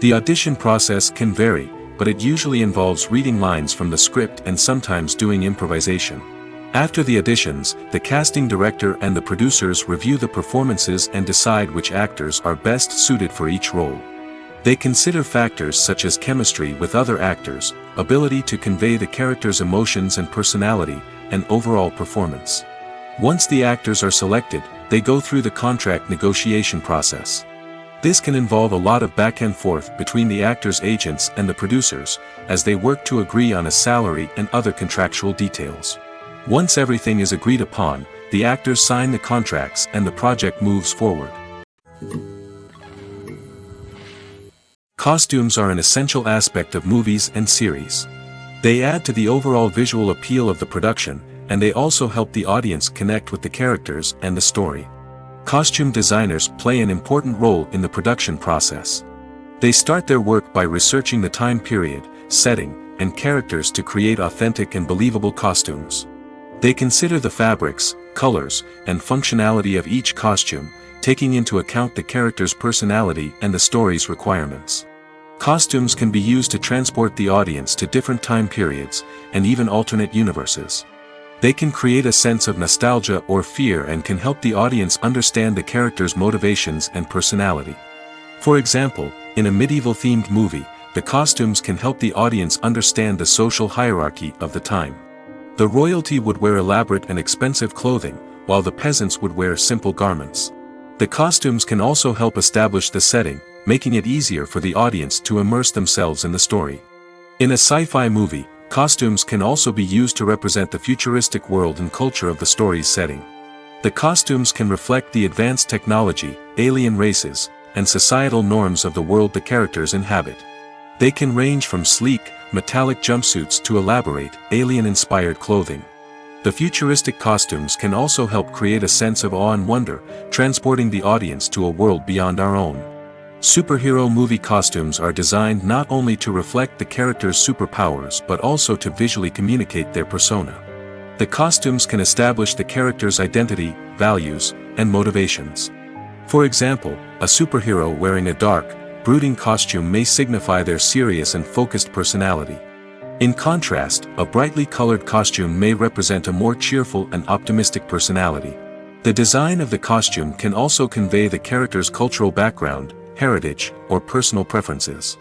The audition process can vary, but it usually involves reading lines from the script and sometimes doing improvisation. After the auditions, the casting director and the producers review the performances and decide which actors are best suited for each role. They consider factors such as chemistry with other actors, ability to convey the character's emotions and personality, and overall performance. Once the actors are selected, they go through the contract negotiation process. This can involve a lot of back and forth between the actors' agents and the producers, as they work to agree on a salary and other contractual details. Once everything is agreed upon, the actors sign the contracts and the project moves forward. Costumes are an essential aspect of movies and series. They add to the overall visual appeal of the production, and they also help the audience connect with the characters and the story. Costume designers play an important role in the production process. They start their work by researching the time period, setting, and characters to create authentic and believable costumes. They consider the fabrics, colors, and functionality of each costume, taking into account the character's personality and the story's requirements. Costumes can be used to transport the audience to different time periods, and even alternate universes. They can create a sense of nostalgia or fear and can help the audience understand the character's motivations and personality. For example, in a medieval-themed movie, the costumes can help the audience understand the social hierarchy of the time. The royalty would wear elaborate and expensive clothing, while the peasants would wear simple garments. The costumes can also help establish the setting, making it easier for the audience to immerse themselves in the story. In a sci-fi movie, costumes can also be used to represent the futuristic world and culture of the story's setting. The costumes can reflect the advanced technology, alien races, and societal norms of the world the characters inhabit. They can range from sleek, metallic jumpsuits to elaborate, alien-inspired clothing. The futuristic costumes can also help create a sense of awe and wonder, transporting the audience to a world beyond our own. Superhero movie costumes are designed not only to reflect the character's superpowers but also to visually communicate their persona. The costumes can establish the character's identity, values, and motivations. For example, a superhero wearing a dark, brooding costume may signify their serious and focused personality. In contrast, a brightly colored costume may represent a more cheerful and optimistic personality. The design of the costume can also convey the character's cultural background, heritage, or personal preferences.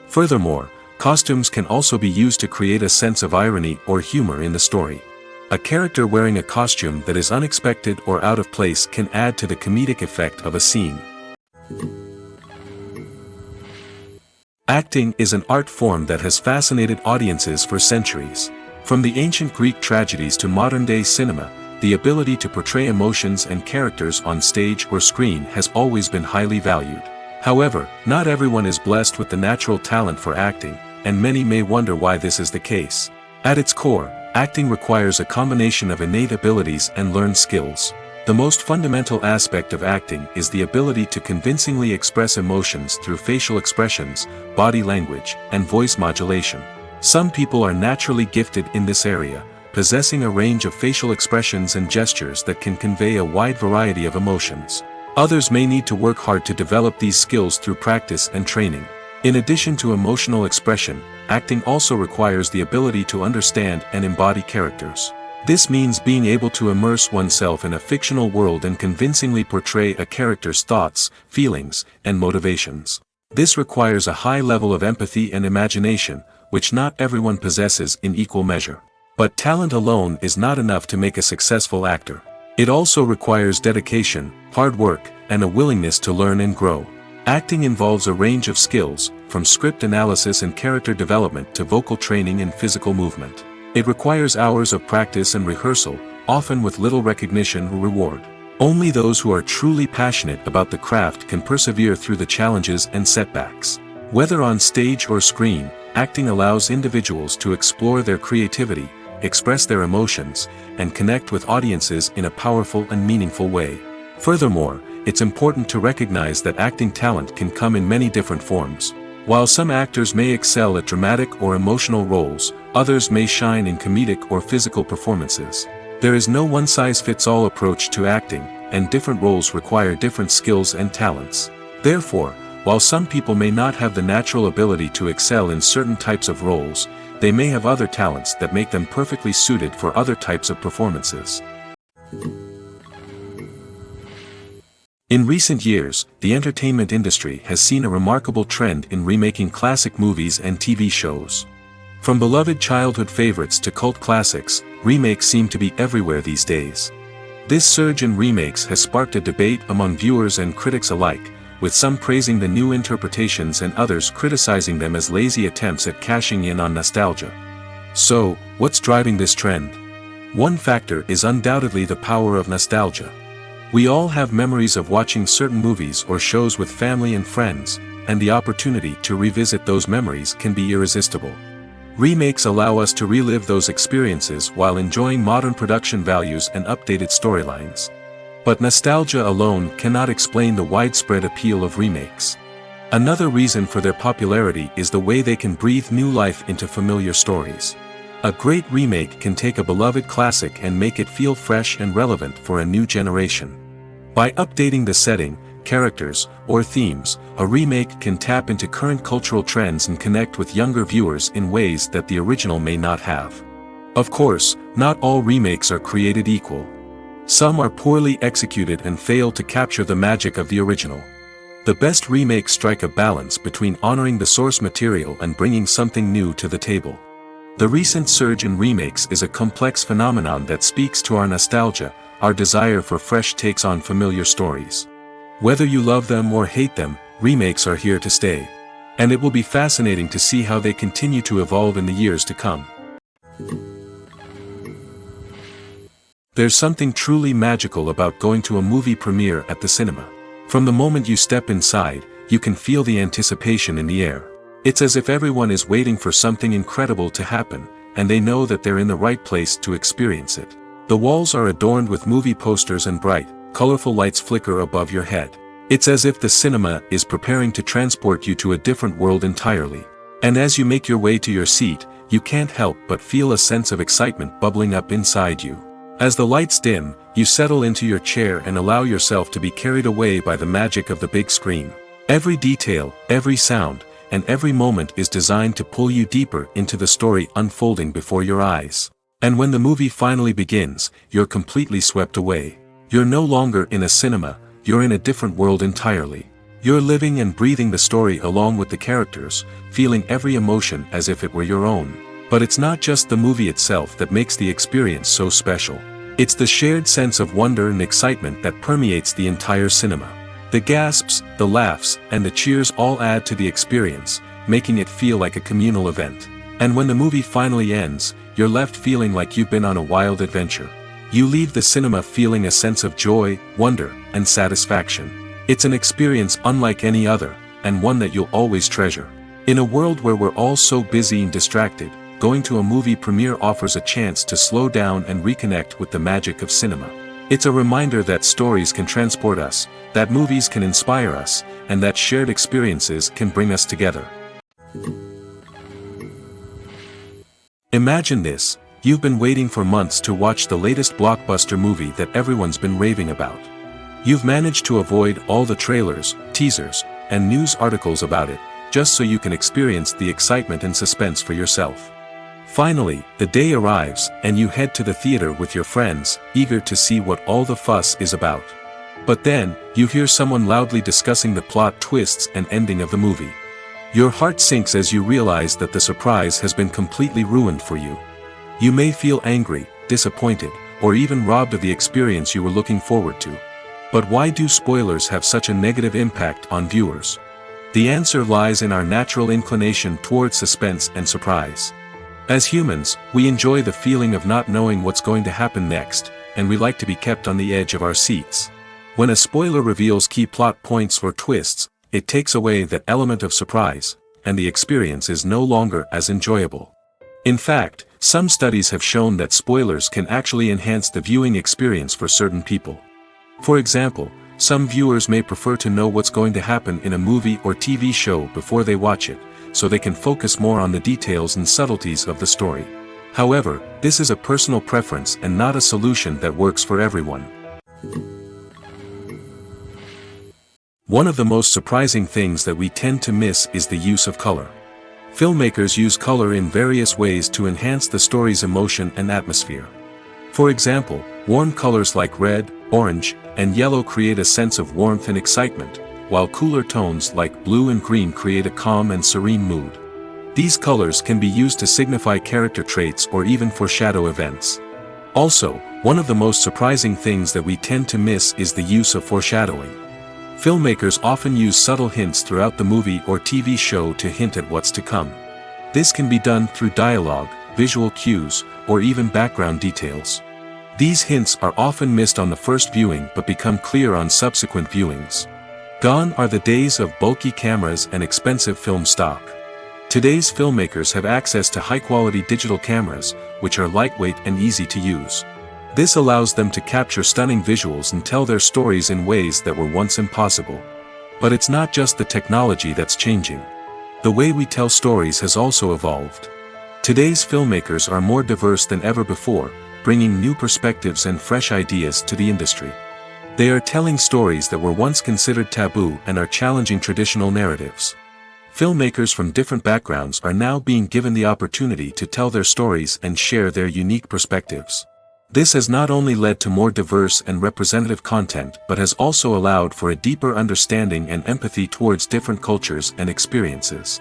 Furthermore, costumes can also be used to create a sense of irony or humor in the story. A character wearing a costume that is unexpected or out of place can add to the comedic effect of a scene. Acting is an art form that has fascinated audiences for centuries. From the ancient Greek tragedies to modern-day cinema, the ability to portray emotions and characters on stage or screen has always been highly valued. However, not everyone is blessed with the natural talent for acting, and many may wonder why this is the case. At its core, acting requires a combination of innate abilities and learned skills. The most fundamental aspect of acting is the ability to convincingly express emotions through facial expressions, body language, and voice modulation. Some people are naturally gifted in this area, possessing a range of facial expressions and gestures that can convey a wide variety of emotions. Others may need to work hard to develop these skills through practice and training. In addition to emotional expression, acting also requires the ability to understand and embody characters. This means being able to immerse oneself in a fictional world and convincingly portray a character's thoughts, feelings, and motivations. This requires a high level of empathy and imagination, which not everyone possesses in equal measure. But talent alone is not enough to make a successful actor. It also requires dedication, hard work, and a willingness to learn and grow. Acting involves a range of skills, from script analysis and character development to vocal training and physical movement. It requires hours of practice and rehearsal, often with little recognition or reward. Only those who are truly passionate about the craft can persevere through the challenges and setbacks. Whether on stage or screen, acting allows individuals to explore their creativity, express their emotions, and connect with audiences in a powerful and meaningful way. Furthermore, it's important to recognize that acting talent can come in many different forms. While some actors may excel at dramatic or emotional roles, others may shine in comedic or physical performances. There is no one-size-fits-all approach to acting, and different roles require different skills and talents. Therefore, while some people may not have the natural ability to excel in certain types of roles, they may have other talents that make them perfectly suited for other types of performances. In recent years, the entertainment industry has seen a remarkable trend in remaking classic movies and TV shows. From beloved childhood favorites to cult classics, remakes seem to be everywhere these days. This surge in remakes has sparked a debate among viewers and critics alike, with some praising the new interpretations and others criticizing them as lazy attempts at cashing in on nostalgia. So, what's driving this trend? One factor is undoubtedly the power of nostalgia. We all have memories of watching certain movies or shows with family and friends, and the opportunity to revisit those memories can be irresistible. Remakes allow us to relive those experiences while enjoying modern production values and updated storylines. But nostalgia alone cannot explain the widespread appeal of remakes. Another reason for their popularity is the way they can breathe new life into familiar stories. A great remake can take a beloved classic and make it feel fresh and relevant for a new generation. By updating the setting, characters, or themes, a remake can tap into current cultural trends and connect with younger viewers in ways that the original may not have. Of course, not all remakes are created equal. Some are poorly executed and fail to capture the magic of the original. The best remakes strike a balance between honoring the source material and bringing something new to the table. The recent surge in remakes is a complex phenomenon that speaks to our nostalgia, our desire for fresh takes on familiar stories. Whether you love them or hate them, remakes are here to stay. And it will be fascinating to see how they continue to evolve in the years to come. There's something truly magical about going to a movie premiere at the cinema. From the moment you step inside, you can feel the anticipation in the air. It's as if everyone is waiting for something incredible to happen, and they know that they're in the right place to experience it. The walls are adorned with movie posters and bright, colorful lights flicker above your head. It's as if the cinema is preparing to transport you to a different world entirely. And as you make your way to your seat, you can't help but feel a sense of excitement bubbling up inside you. As the lights dim, you settle into your chair and allow yourself to be carried away by the magic of the big screen. Every detail, every sound, and every moment is designed to pull you deeper into the story unfolding before your eyes. And when the movie finally begins, you're completely swept away. You're no longer in a cinema, you're in a different world entirely. You're living and breathing the story along with the characters, feeling every emotion as if it were your own. But it's not just the movie itself that makes the experience so special. It's the shared sense of wonder and excitement that permeates the entire cinema. The gasps, the laughs, and the cheers all add to the experience, making it feel like a communal event. And when the movie finally ends, you're left feeling like you've been on a wild adventure. You leave the cinema feeling a sense of joy, wonder, and satisfaction. It's an experience unlike any other, and one that you'll always treasure. In a world where we're all so busy and distracted, going to a movie premiere offers a chance to slow down and reconnect with the magic of cinema. It's a reminder that stories can transport us, that movies can inspire us, and that shared experiences can bring us together. Imagine this: you've been waiting for months to watch the latest blockbuster movie that everyone's been raving about. You've managed to avoid all the trailers, teasers, and news articles about it, just so you can experience the excitement and suspense for yourself. Finally, the day arrives, and you head to the theater with your friends, eager to see what all the fuss is about. But then, you hear someone loudly discussing the plot twists and ending of the movie. Your heart sinks as you realize that the surprise has been completely ruined for you. You may feel angry, disappointed, or even robbed of the experience you were looking forward to. But why do spoilers have such a negative impact on viewers? The answer lies in our natural inclination toward suspense and surprise. As humans, we enjoy the feeling of not knowing what's going to happen next, and we like to be kept on the edge of our seats. When a spoiler reveals key plot points or twists, it takes away that element of surprise, and the experience is no longer as enjoyable. In fact, some studies have shown that spoilers can actually enhance the viewing experience for certain people. For example, some viewers may prefer to know what's going to happen in a movie or TV show before they watch it, so they can focus more on the details and subtleties of the story. However, this is a personal preference and not a solution that works for everyone. One of the most surprising things that we tend to miss is the use of color. Filmmakers use color in various ways to enhance the story's emotion and atmosphere. For example, warm colors like red, orange, and yellow create a sense of warmth and excitement, while cooler tones like blue and green create a calm and serene mood. These colors can be used to signify character traits or even foreshadow events. Also, one of the most surprising things that we tend to miss is the use of foreshadowing. Filmmakers often use subtle hints throughout the movie or TV show to hint at what's to come. This can be done through dialogue, visual cues, or even background details. These hints are often missed on the first viewing but become clear on subsequent viewings. Gone are the days of bulky cameras and expensive film stock. Today's filmmakers have access to high-quality digital cameras, which are lightweight and easy to use. This allows them to capture stunning visuals and tell their stories in ways that were once impossible. But it's not just the technology that's changing. The way we tell stories has also evolved. Today's filmmakers are more diverse than ever before, bringing new perspectives and fresh ideas to the industry. They are telling stories that were once considered taboo and are challenging traditional narratives. Filmmakers from different backgrounds are now being given the opportunity to tell their stories and share their unique perspectives. This has not only led to more diverse and representative content but has also allowed for a deeper understanding and empathy towards different cultures and experiences.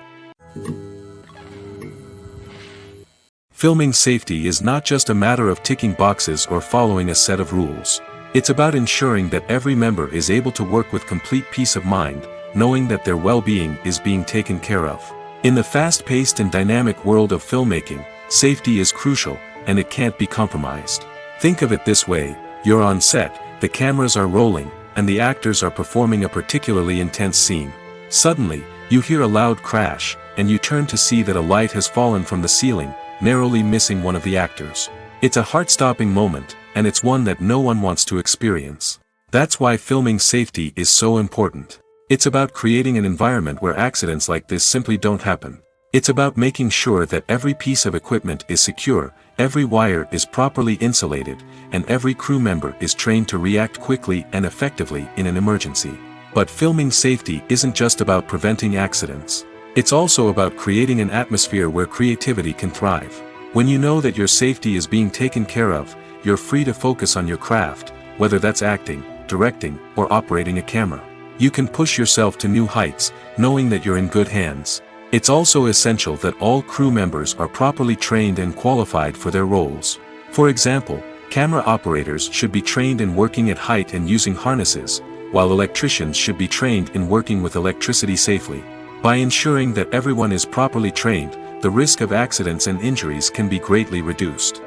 Filming safety is not just a matter of ticking boxes or following a set of rules. It's about ensuring that every member is able to work with complete peace of mind, knowing that their well-being is being taken care of. In the fast-paced and dynamic world of filmmaking, safety is crucial, and it can't be compromised. Think of it this way: you're on set, the cameras are rolling, and the actors are performing a particularly intense scene. Suddenly, you hear a loud crash, and you turn to see that a light has fallen from the ceiling, narrowly missing one of the actors. It's a heart-stopping moment, and it's one that no one wants to experience. That's why filming safety is so important. It's about creating an environment where accidents like this simply don't happen. It's about making sure that every piece of equipment is secure, every wire is properly insulated, and every crew member is trained to react quickly and effectively in an emergency. But filming safety isn't just about preventing accidents. It's also about creating an atmosphere where creativity can thrive. When you know that your safety is being taken care of, you're free to focus on your craft, whether that's acting, directing, or operating a camera. You can push yourself to new heights, knowing that you're in good hands. It's also essential that all crew members are properly trained and qualified for their roles. For example, camera operators should be trained in working at height and using harnesses, while electricians should be trained in working with electricity safely. By ensuring that everyone is properly trained, the risk of accidents and injuries can be greatly reduced.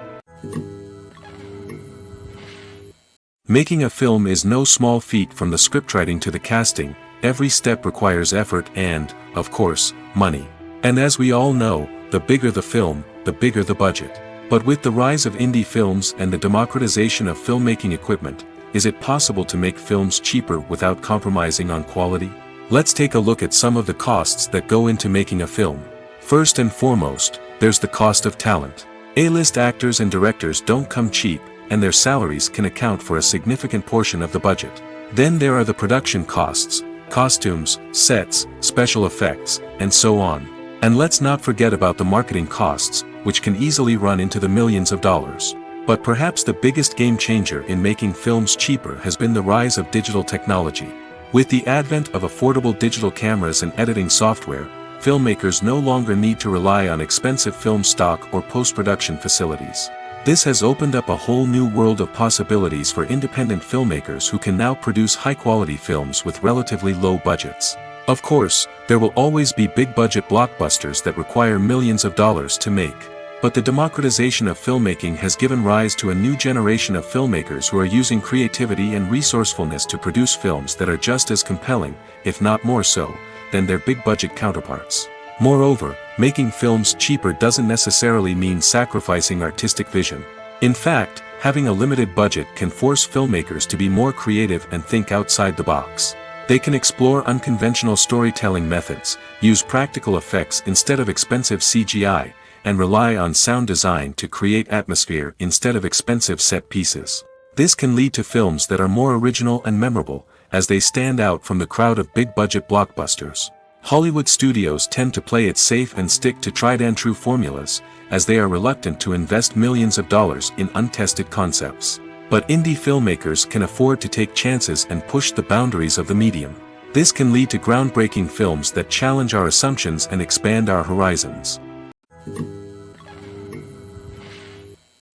Making a film is no small feat. From the scriptwriting to the casting, every step requires effort and, of course, money. And as we all know, the bigger the film, the bigger the budget. But with the rise of indie films and the democratization of filmmaking equipment, is it possible to make films cheaper without compromising on quality? Let's take a look at some of the costs that go into making a film. First and foremost, there's the cost of talent. A-list actors and directors don't come cheap, and their salaries can account for a significant portion of the budget. Then there are the production costs, costumes, sets, special effects, and so on. And let's not forget about the marketing costs, which can easily run into the millions of dollars. But perhaps the biggest game changer in making films cheaper has been the rise of digital technology. With the advent of affordable digital cameras and editing software, filmmakers no longer need to rely on expensive film stock or post-production facilities. This has opened up a whole new world of possibilities for independent filmmakers who can now produce high-quality films with relatively low budgets. Of course, there will always be big-budget blockbusters that require millions of dollars to make. But the democratization of filmmaking has given rise to a new generation of filmmakers who are using creativity and resourcefulness to produce films that are just as compelling, if not more so, than their big-budget counterparts. Moreover, making films cheaper doesn't necessarily mean sacrificing artistic vision. In fact, having a limited budget can force filmmakers to be more creative and think outside the box. They can explore unconventional storytelling methods, use practical effects instead of expensive CGI, and rely on sound design to create atmosphere instead of expensive set pieces. This can lead to films that are more original and memorable, as they stand out from the crowd of big-budget blockbusters. Hollywood studios tend to play it safe and stick to tried-and-true formulas, as they are reluctant to invest millions of dollars in untested concepts. But indie filmmakers can afford to take chances and push the boundaries of the medium. This can lead to groundbreaking films that challenge our assumptions and expand our horizons.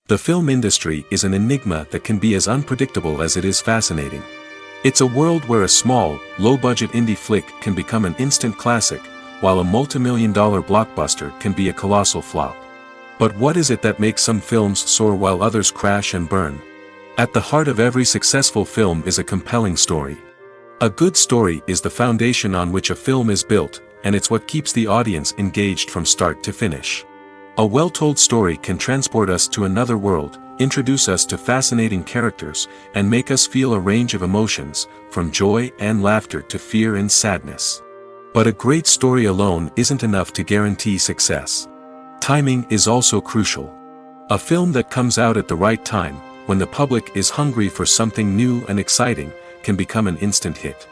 The film industry is an enigma that can be as unpredictable as it is fascinating. It's a world where a small, low-budget indie flick can become an instant classic, while a multi-million-dollar blockbuster can be a colossal flop. But what is it that makes some films soar while others crash and burn? At the heart of every successful film is a compelling story. A good story is the foundation on which a film is built, and it's what keeps the audience engaged from start to finish. A well-told story can transport us to another world, introduce us to fascinating characters, and make us feel a range of emotions, from joy and laughter to fear and sadness. But a great story alone isn't enough to guarantee success. Timing is also crucial. A film that comes out at the right time, when the public is hungry for something new and exciting, can become an instant hit.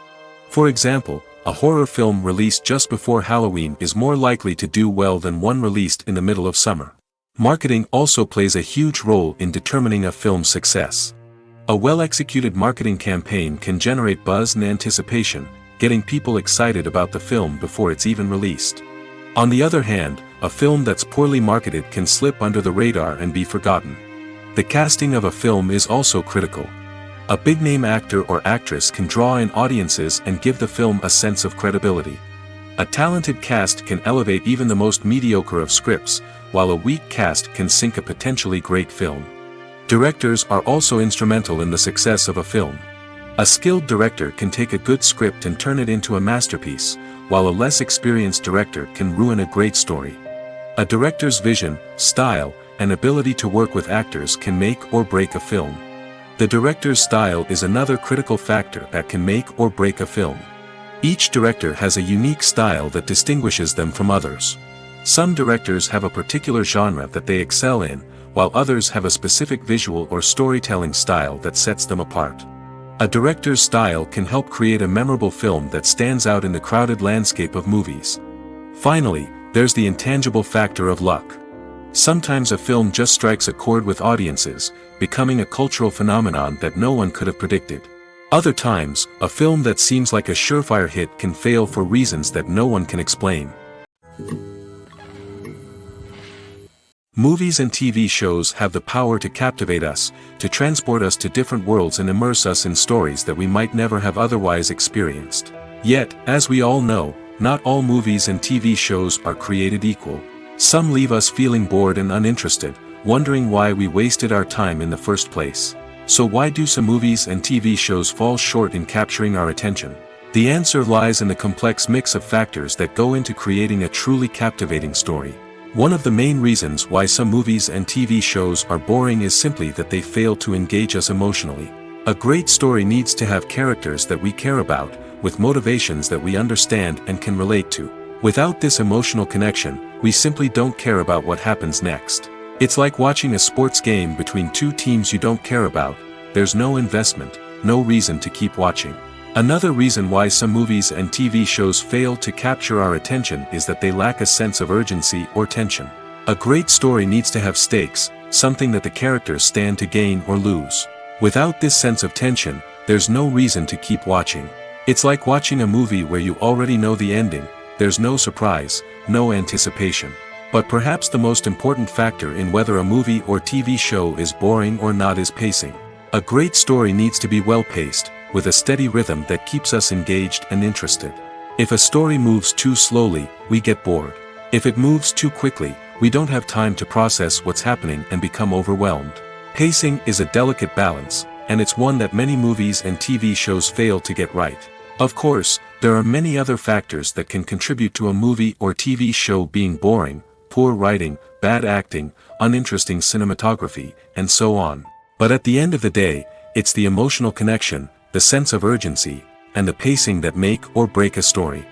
For example, a horror film released just before Halloween is more likely to do well than one released in the middle of summer. Marketing also plays a huge role in determining a film's success. A well-executed marketing campaign can generate buzz and anticipation, getting people excited about the film before it's even released. On the other hand, a film that's poorly marketed can slip under the radar and be forgotten. The casting of a film is also critical. A big-name actor or actress can draw in audiences and give the film a sense of credibility. A talented cast can elevate even the most mediocre of scripts, while a weak cast can sink a potentially great film. Directors are also instrumental in the success of a film. A skilled director can take a good script and turn it into a masterpiece, while a less experienced director can ruin a great story. A director's vision, style, and ability to work with actors can make or break a film. The director's style is another critical factor that can make or break a film. Each director has a unique style that distinguishes them from others. Some directors have a particular genre that they excel in, while others have a specific visual or storytelling style that sets them apart. A director's style can help create a memorable film that stands out in the crowded landscape of movies. Finally, there's the intangible factor of luck. Sometimes a film just strikes a chord with audiences, becoming a cultural phenomenon that no one could have predicted. Other times, a film that seems like a surefire hit can fail for reasons that no one can explain. Movies and TV shows have the power to captivate us, to transport us to different worlds and immerse us in stories that we might never have otherwise experienced. Yet, as we all know, not all movies and TV shows are created equal. Some leave us feeling bored and uninterested, wondering why we wasted our time in the first place. So why do some movies and TV shows fall short in capturing our attention? The answer lies in the complex mix of factors that go into creating a truly captivating story. One of the main reasons why some movies and TV shows are boring is simply that they fail to engage us emotionally. A great story needs to have characters that we care about, with motivations that we understand and can relate to. Without this emotional connection, we simply don't care about what happens next. It's like watching a sports game between two teams you don't care about. There's no investment, no reason to keep watching. Another reason why some movies and TV shows fail to capture our attention is that they lack a sense of urgency or tension. A great story needs to have stakes, something that the characters stand to gain or lose. Without this sense of tension, there's no reason to keep watching. It's like watching a movie where you already know the ending. There's no surprise, no anticipation. But perhaps the most important factor in whether a movie or TV show is boring or not is pacing. A great story needs to be well-paced, with a steady rhythm that keeps us engaged and interested. If a story moves too slowly, we get bored. If it moves too quickly, we don't have time to process what's happening and become overwhelmed. Pacing is a delicate balance, and it's one that many movies and TV shows fail to get right. Of course, there are many other factors that can contribute to a movie or TV show being boring: poor writing, bad acting, uninteresting cinematography, and so on. But at the end of the day, it's the emotional connection, the sense of urgency, and the pacing that make or break a story.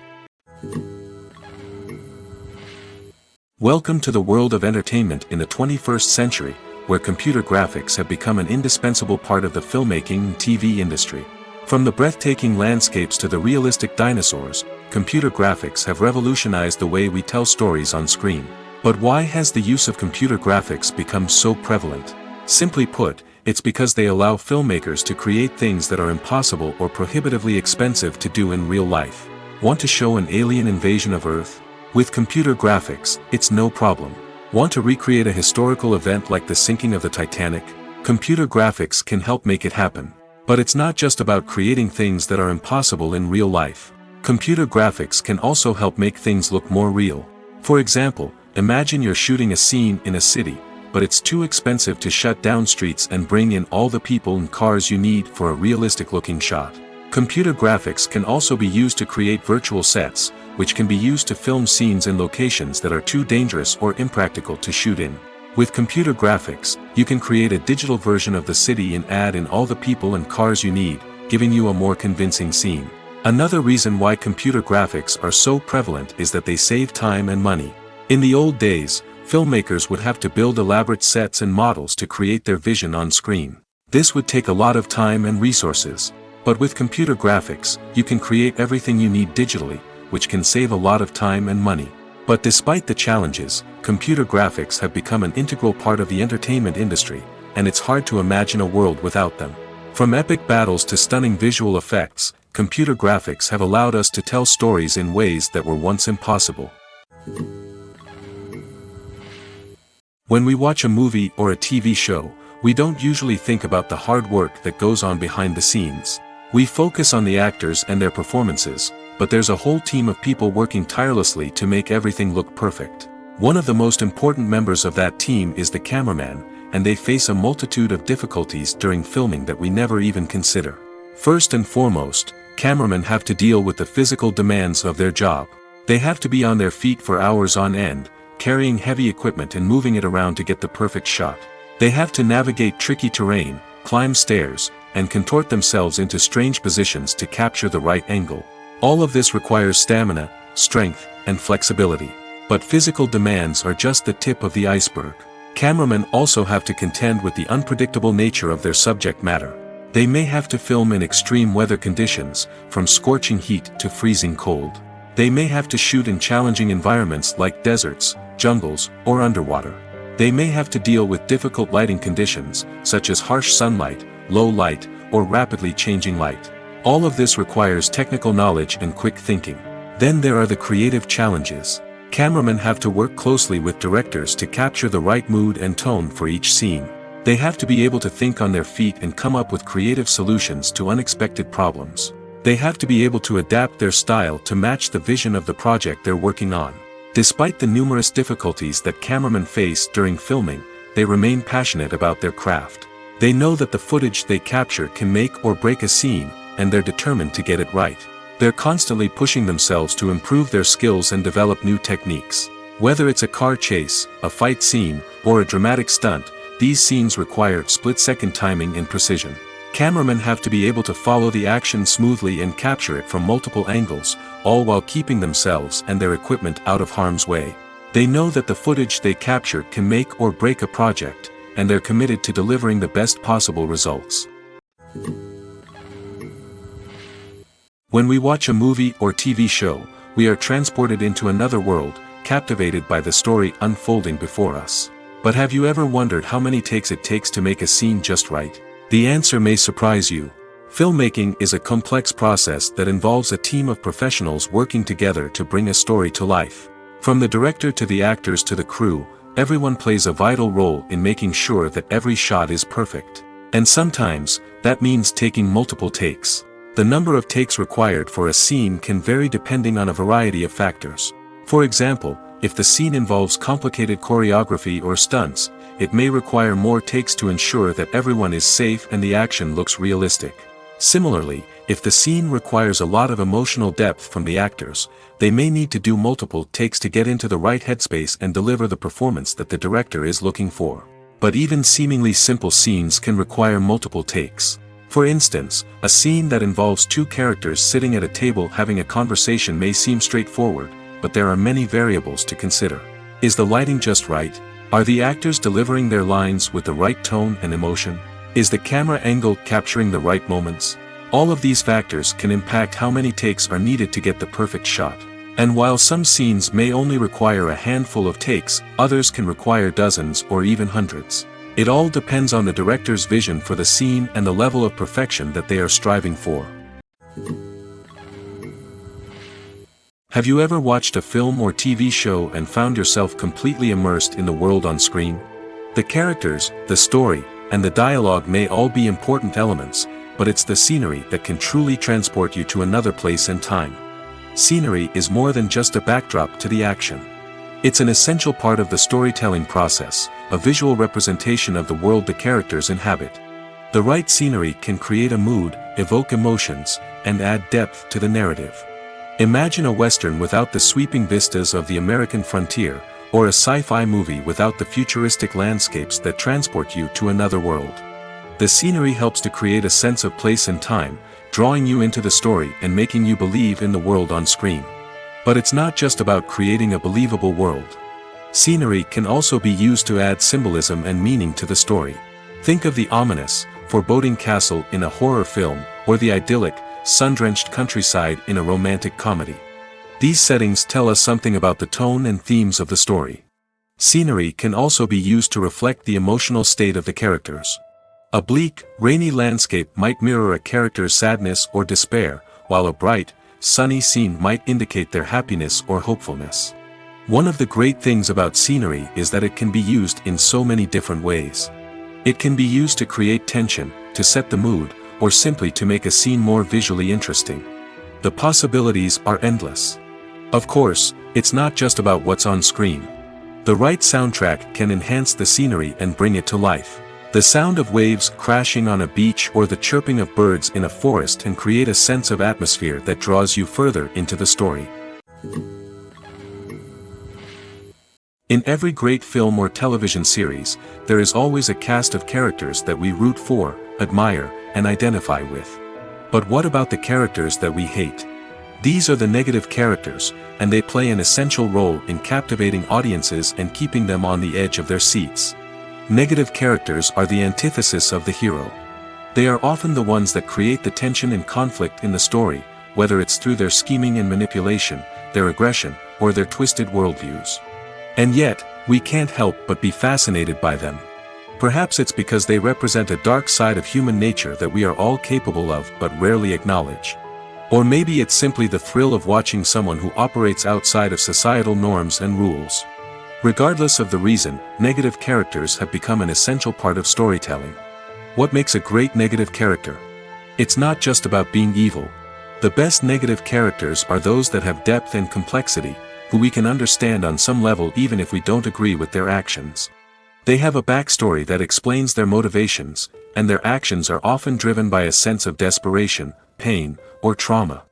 Welcome to the world of entertainment in the 21st century, where computer graphics have become an indispensable part of the filmmaking and TV industry. From the breathtaking landscapes to the realistic dinosaurs, computer graphics have revolutionized the way we tell stories on screen. But why has the use of computer graphics become so prevalent? Simply put, it's because they allow filmmakers to create things that are impossible or prohibitively expensive to do in real life. Want to show an alien invasion of Earth? With computer graphics, it's no problem. Want to recreate a historical event like the sinking of the Titanic? Computer graphics can help make it happen. But it's not just about creating things that are impossible in real life. Computer graphics can also help make things look more real. For example, imagine you're shooting a scene in a city, but it's too expensive to shut down streets and bring in all the people and cars you need for a realistic-looking shot. Computer graphics can also be used to create virtual sets, which can be used to film scenes in locations that are too dangerous or impractical to shoot in. With computer graphics, you can create a digital version of the city and add in all the people and cars you need, giving you a more convincing scene. Another reason why computer graphics are so prevalent is that they save time and money. In the old days, filmmakers would have to build elaborate sets and models to create their vision on screen. This would take a lot of time and resources. But with computer graphics, you can create everything you need digitally, which can save a lot of time and money. But despite the challenges, computer graphics have become an integral part of the entertainment industry, and it's hard to imagine a world without them. From epic battles to stunning visual effects, computer graphics have allowed us to tell stories in ways that were once impossible. When we watch a movie or a TV show, we don't usually think about the hard work that goes on behind the scenes. We focus on the actors and their performances, but there's a whole team of people working tirelessly to make everything look perfect. One of the most important members of that team is the cameraman, and they face a multitude of difficulties during filming that we never even consider. First and foremost, cameramen have to deal with the physical demands of their job. They have to be on their feet for hours on end, carrying heavy equipment and moving it around to get the perfect shot. They have to navigate tricky terrain, climb stairs, and contort themselves into strange positions to capture the right angle. All of this requires stamina, strength, and flexibility. But physical demands are just the tip of the iceberg. Cameramen also have to contend with the unpredictable nature of their subject matter. They may have to film in extreme weather conditions, from scorching heat to freezing cold. They may have to shoot in challenging environments like deserts, jungles, or underwater. They may have to deal with difficult lighting conditions, such as harsh sunlight, low light, or rapidly changing light. All of this requires technical knowledge and quick thinking. Then there are the creative challenges. Cameramen have to work closely with directors to capture the right mood and tone for each scene. They have to be able to think on their feet and come up with creative solutions to unexpected problems. They have to be able to adapt their style to match the vision of the project they're working on. Despite the numerous difficulties that cameramen face during filming, they remain passionate about their craft. They know that the footage they capture can make or break a scene, and they're determined to get it right. They're constantly pushing themselves to improve their skills and develop new techniques. Whether it's a car chase, a fight scene, or a dramatic stunt, these scenes require split-second timing and precision. Cameramen have to be able to follow the action smoothly and capture it from multiple angles, all while keeping themselves and their equipment out of harm's way. They know that the footage they capture can make or break a project, and they're committed to delivering the best possible results. When we watch a movie or TV show, we are transported into another world, captivated by the story unfolding before us. But have you ever wondered how many takes it takes to make a scene just right? The answer may surprise you. Filmmaking is a complex process that involves a team of professionals working together to bring a story to life. From the director to the actors to the crew, everyone plays a vital role in making sure that every shot is perfect. And sometimes, that means taking multiple takes. The number of takes required for a scene can vary depending on a variety of factors. For example, if the scene involves complicated choreography or stunts, it may require more takes to ensure that everyone is safe and the action looks realistic. Similarly, if the scene requires a lot of emotional depth from the actors, they may need to do multiple takes to get into the right headspace and deliver the performance that the director is looking for. But even seemingly simple scenes can require multiple takes. For instance, a scene that involves two characters sitting at a table having a conversation may seem straightforward, but there are many variables to consider. Is the lighting just right? Are the actors delivering their lines with the right tone and emotion? Is the camera angle capturing the right moments? All of these factors can impact how many takes are needed to get the perfect shot. And while some scenes may only require a handful of takes, others can require dozens or even hundreds. It all depends on the director's vision for the scene and the level of perfection that they are striving for. Have you ever watched a film or TV show and found yourself completely immersed in the world on screen? The characters, the story, and the dialogue may all be important elements, but it's the scenery that can truly transport you to another place and time. Scenery is more than just a backdrop to the action. It's an essential part of the storytelling process, a visual representation of the world the characters inhabit. The right scenery can create a mood, evoke emotions, and add depth to the narrative. Imagine a Western without the sweeping vistas of the American frontier, or a sci-fi movie without the futuristic landscapes that transport you to another world. The scenery helps to create a sense of place and time, drawing you into the story and making you believe in the world on screen. But it's not just about creating a believable world. Scenery can also be used to add symbolism and meaning to the story. Think of the ominous, foreboding castle in a horror film, or the idyllic, sun-drenched countryside in a romantic comedy. These settings tell us something about the tone and themes of the story. Scenery can also be used to reflect the emotional state of the characters. A bleak, rainy landscape might mirror a character's sadness or despair, while a bright, sunny scene might indicate their happiness or hopefulness. One of the great things about scenery is that it can be used in so many different ways. It can be used to create tension, to set the mood, or simply to make a scene more visually interesting. The possibilities are endless. Of course, it's not just about what's on screen. The right soundtrack can enhance the scenery and bring it to life. The sound of waves crashing on a beach or the chirping of birds in a forest can create a sense of atmosphere that draws you further into the story. In every great film or television series, there is always a cast of characters that we root for, admire, and identify with. But what about the characters that we hate? These are the negative characters, and they play an essential role in captivating audiences and keeping them on the edge of their seats. Negative characters are the antithesis of the hero. They are often the ones that create the tension and conflict in the story, whether it's through their scheming and manipulation, their aggression, or their twisted worldviews. And yet, we can't help but be fascinated by them. Perhaps it's because they represent a dark side of human nature that we are all capable of but rarely acknowledge. Or maybe it's simply the thrill of watching someone who operates outside of societal norms and rules. Regardless of the reason, negative characters have become an essential part of storytelling. What makes a great negative character? It's not just about being evil. The best negative characters are those that have depth and complexity, who we can understand on some level even if we don't agree with their actions. They have a backstory that explains their motivations, and their actions are often driven by a sense of desperation, pain, or trauma.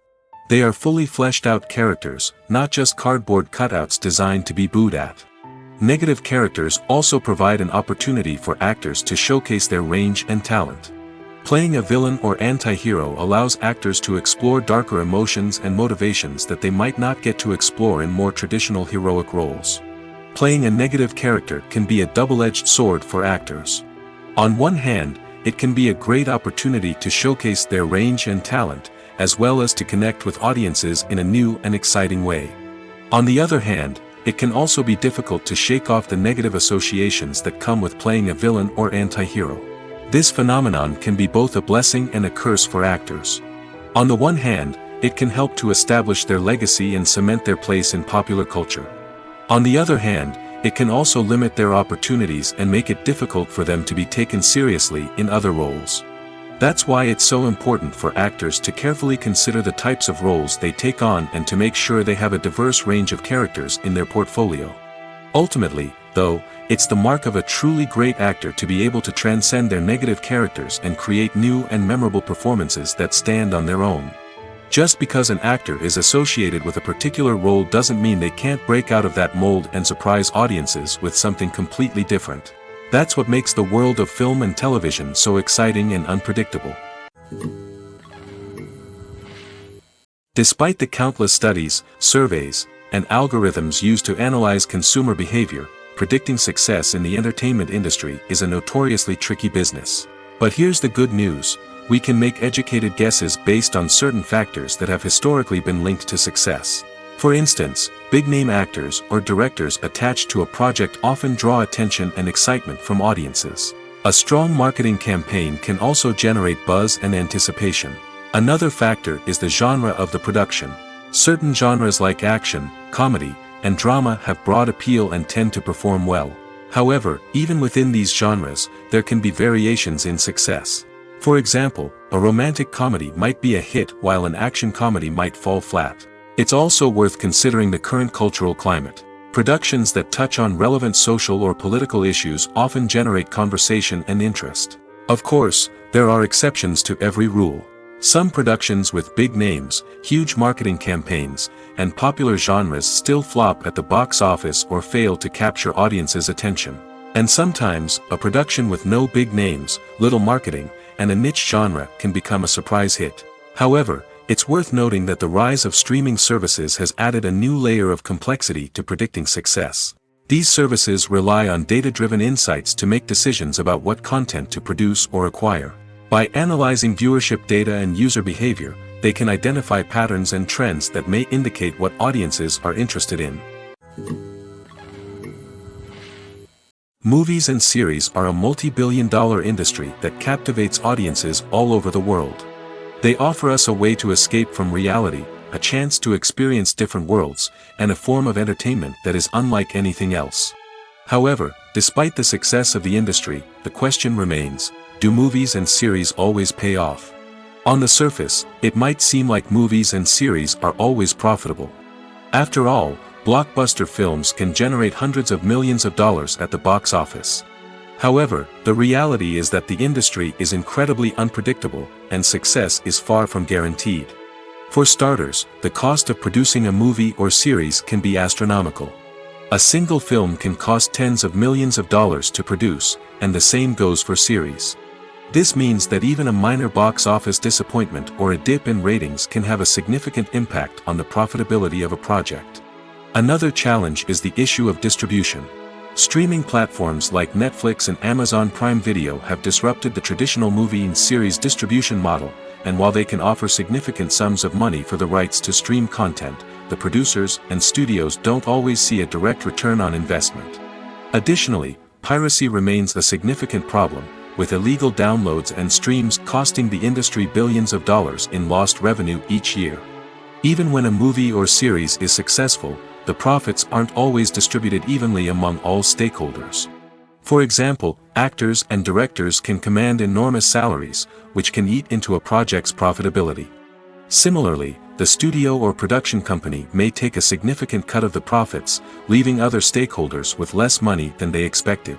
They are fully fleshed out characters, not just cardboard cutouts designed to be booed at. Negative characters also provide an opportunity for actors to showcase their range and talent. Playing a villain or anti-hero allows actors to explore darker emotions and motivations that they might not get to explore in more traditional heroic roles. Playing a negative character can be a double-edged sword for actors. On one hand, it can be a great opportunity to showcase their range and talent, as well as to connect with audiences in a new and exciting way. On the other hand, it can also be difficult to shake off the negative associations that come with playing a villain or anti-hero. This phenomenon can be both a blessing and a curse for actors. On the one hand, it can help to establish their legacy and cement their place in popular culture. On the other hand, it can also limit their opportunities and make it difficult for them to be taken seriously in other roles. That's why it's so important for actors to carefully consider the types of roles they take on and to make sure they have a diverse range of characters in their portfolio. Ultimately, though, it's the mark of a truly great actor to be able to transcend their negative characters and create new and memorable performances that stand on their own. Just because an actor is associated with a particular role doesn't mean they can't break out of that mold and surprise audiences with something completely different. That's what makes the world of film and television so exciting and unpredictable. Despite the countless studies, surveys, and algorithms used to analyze consumer behavior, predicting success in the entertainment industry is a notoriously tricky business. But here's the good news. We can make educated guesses based on certain factors that have historically been linked to success. For instance, big-name actors or directors attached to a project often draw attention and excitement from audiences. A strong marketing campaign can also generate buzz and anticipation. Another factor is the genre of the production. Certain genres like action, comedy, and drama have broad appeal and tend to perform well. However, even within these genres, there can be variations in success. For example, a romantic comedy might be a hit while an action comedy might fall flat. It's also worth considering the current cultural climate. Productions that touch on relevant social or political issues often generate conversation and interest. Of course, there are exceptions to every rule. Some productions with big names, huge marketing campaigns, and popular genres still flop at the box office or fail to capture audiences' attention. And sometimes, a production with no big names, little marketing, and a niche genre can become a surprise hit. However, it's worth noting that the rise of streaming services has added a new layer of complexity to predicting success. These services rely on data-driven insights to make decisions about what content to produce or acquire. By analyzing viewership data and user behavior, they can identify patterns and trends that may indicate what audiences are interested in. Movies and series are a multi-billion-dollar industry that captivates audiences all over the world. They offer us a way to escape from reality, a chance to experience different worlds, and a form of entertainment that is unlike anything else. However, despite the success of the industry, the question remains, do movies and series always pay off? On the surface, it might seem like movies and series are always profitable. After all, blockbuster films can generate hundreds of millions of dollars at the box office. However, the reality is that the industry is incredibly unpredictable, and success is far from guaranteed. For starters, the cost of producing a movie or series can be astronomical. A single film can cost tens of millions of dollars to produce, and the same goes for series. This means that even a minor box office disappointment or a dip in ratings can have a significant impact on the profitability of a project. Another challenge is the issue of distribution. Streaming platforms like Netflix and Amazon Prime Video have disrupted the traditional movie and series distribution model, and while they can offer significant sums of money for the rights to stream content, the producers and studios don't always see a direct return on investment. Additionally, piracy remains a significant problem, with illegal downloads and streams costing the industry billions of dollars in lost revenue each year. Even when a movie or series is successful, the profits aren't always distributed evenly among all stakeholders. For example, actors and directors can command enormous salaries, which can eat into a project's profitability. Similarly, the studio or production company may take a significant cut of the profits, leaving other stakeholders with less money than they expected.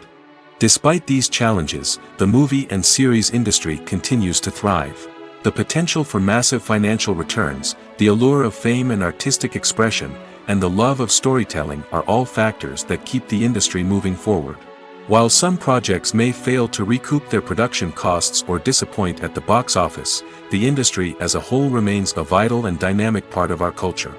Despite these challenges, the movie and series industry continues to thrive. The potential for massive financial returns, the allure of fame and artistic expression, and the love of storytelling are all factors that keep the industry moving forward. While some projects may fail to recoup their production costs or disappoint at the box office, the industry as a whole remains a vital and dynamic part of our culture.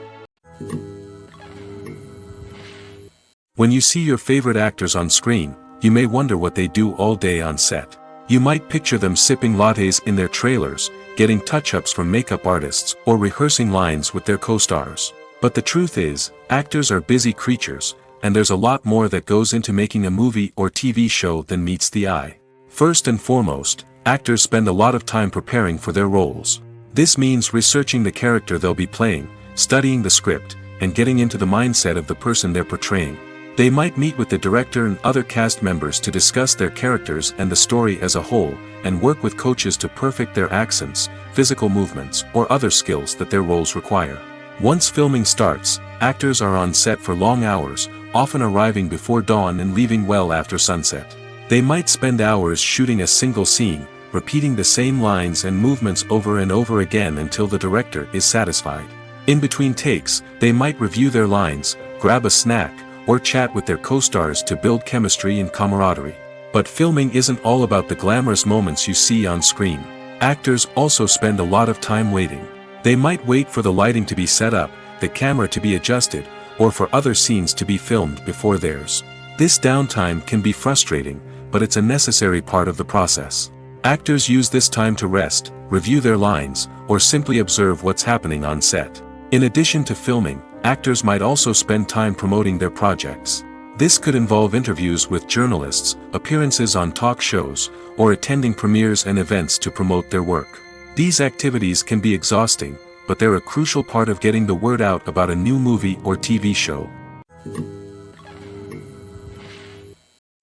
When you see your favorite actors on screen, you may wonder what they do all day on set. You might picture them sipping lattes in their trailers, getting touch-ups from makeup artists, or rehearsing lines with their co-stars. But the truth is, actors are busy creatures, and there's a lot more that goes into making a movie or TV show than meets the eye. First and foremost, actors spend a lot of time preparing for their roles. This means researching the character they'll be playing, studying the script, and getting into the mindset of the person they're portraying. They might meet with the director and other cast members to discuss their characters and the story as a whole, and work with coaches to perfect their accents, physical movements, or other skills that their roles require. Once filming starts, actors are on set for long hours, often arriving before dawn and leaving well after sunset. They might spend hours shooting a single scene, repeating the same lines and movements over and over again until the director is satisfied. In between takes, they might review their lines, grab a snack, or chat with their co-stars to build chemistry and camaraderie. But filming isn't all about the glamorous moments you see on screen. Actors also spend a lot of time waiting. They might wait for the lighting to be set up, the camera to be adjusted, or for other scenes to be filmed before theirs. This downtime can be frustrating, but it's a necessary part of the process. Actors use this time to rest, review their lines, or simply observe what's happening on set. In addition to filming, actors might also spend time promoting their projects. This could involve interviews with journalists, appearances on talk shows, or attending premieres and events to promote their work. These activities can be exhausting, but they're a crucial part of getting the word out about a new movie or TV show.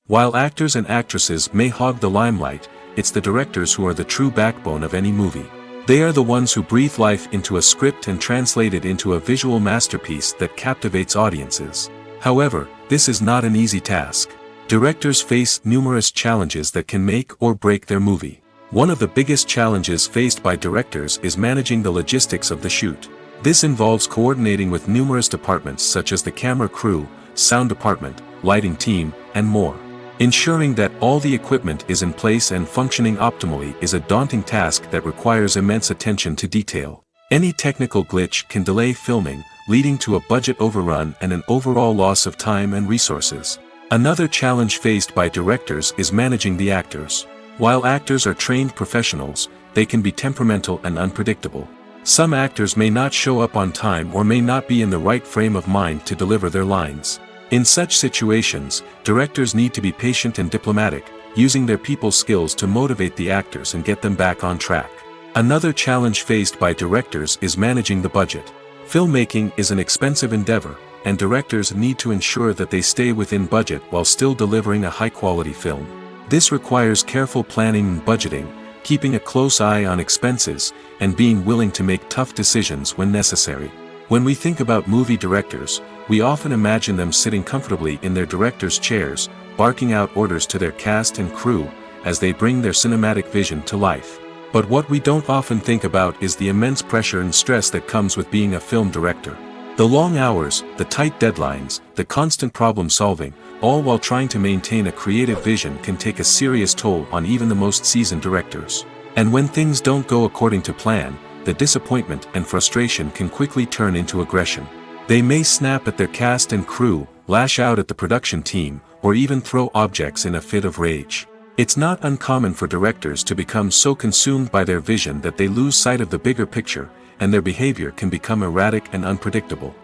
While actors and actresses may hog the limelight, it's the directors who are the true backbone of any movie. They are the ones who breathe life into a script and translate it into a visual masterpiece that captivates audiences. However, this is not an easy task. Directors face numerous challenges that can make or break their movie. One of the biggest challenges faced by directors is managing the logistics of the shoot. This involves coordinating with numerous departments such as the camera crew, sound department, lighting team, and more. Ensuring that all the equipment is in place and functioning optimally is a daunting task that requires immense attention to detail. Any technical glitch can delay filming, leading to a budget overrun and an overall loss of time and resources. Another challenge faced by directors is managing the actors. While actors are trained professionals, they can be temperamental and unpredictable. Some actors may not show up on time or may not be in the right frame of mind to deliver their lines. In such situations, directors need to be patient and diplomatic, using their people skills to motivate the actors and get them back on track. Another challenge faced by directors is managing the budget. Filmmaking is an expensive endeavor, and directors need to ensure that they stay within budget while still delivering a high-quality film. This requires careful planning and budgeting, keeping a close eye on expenses, and being willing to make tough decisions when necessary. When we think about movie directors, we often imagine them sitting comfortably in their director's chairs, barking out orders to their cast and crew, as they bring their cinematic vision to life. But what we don't often think about is the immense pressure and stress that comes with being a film director. The long hours, the tight deadlines, the constant problem solving, all while trying to maintain a creative vision can take a serious toll on even the most seasoned directors. And when things don't go according to plan, the disappointment and frustration can quickly turn into aggression. They may snap at their cast and crew, lash out at the production team, or even throw objects in a fit of rage. It's not uncommon for directors to become so consumed by their vision that they lose sight of the bigger picture, and their behavior can become erratic and unpredictable.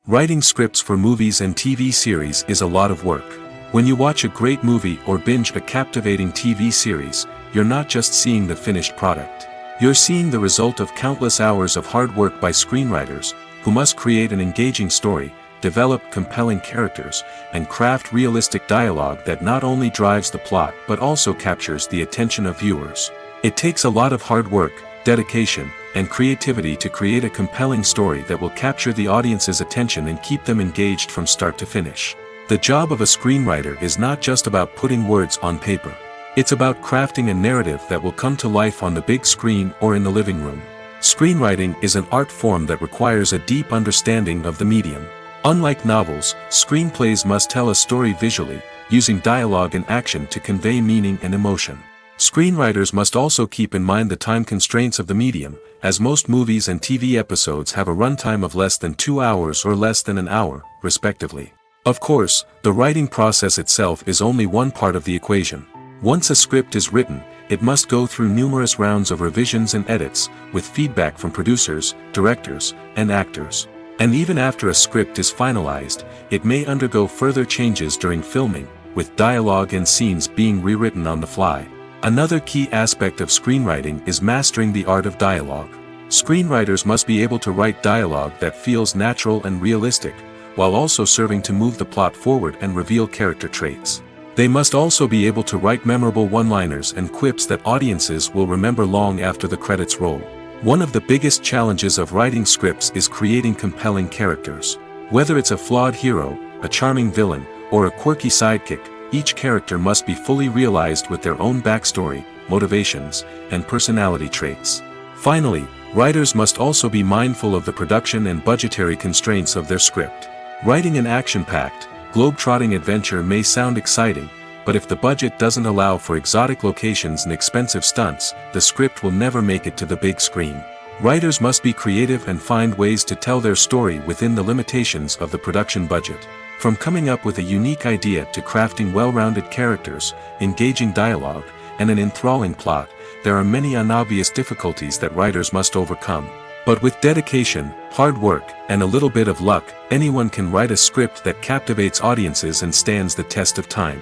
Writing scripts for movies and TV series is a lot of work. When you watch a great movie or binge a captivating TV series, you're not just seeing the finished product. You're seeing the result of countless hours of hard work by screenwriters, who must create an engaging story, develop compelling characters, and craft realistic dialogue that not only drives the plot but also captures the attention of viewers. It takes a lot of hard work, dedication, and creativity to create a compelling story that will capture the audience's attention and keep them engaged from start to finish. The job of a screenwriter is not just about putting words on paper. It's about crafting a narrative that will come to life on the big screen or in the living room. Screenwriting is an art form that requires a deep understanding of the medium. Unlike novels, screenplays must tell a story visually, using dialogue and action to convey meaning and emotion. Screenwriters must also keep in mind the time constraints of the medium, as most movies and TV episodes have a runtime of less than 2 hours or less than an hour, respectively. Of course, the writing process itself is only one part of the equation. Once a script is written, it must go through numerous rounds of revisions and edits, with feedback from producers, directors, and actors. And even after a script is finalized, it may undergo further changes during filming, with dialogue and scenes being rewritten on the fly. Another key aspect of screenwriting is mastering the art of dialogue. Screenwriters must be able to write dialogue that feels natural and realistic, while also serving to move the plot forward and reveal character traits. They must also be able to write memorable one-liners and quips that audiences will remember long after the credits roll. One of the biggest challenges of writing scripts is creating compelling characters. Whether it's a flawed hero, a charming villain, or a quirky sidekick, each character must be fully realized with their own backstory, motivations, and personality traits. Finally, writers must also be mindful of the production and budgetary constraints of their script. Writing an action-packed, globe-trotting adventure may sound exciting, but if the budget doesn't allow for exotic locations and expensive stunts, the script will never make it to the big screen. Writers must be creative and find ways to tell their story within the limitations of the production budget. From coming up with a unique idea to crafting well-rounded characters, engaging dialogue, and an enthralling plot, there are many unobvious difficulties that writers must overcome. But with dedication, hard work, and a little bit of luck, anyone can write a script that captivates audiences and stands the test of time.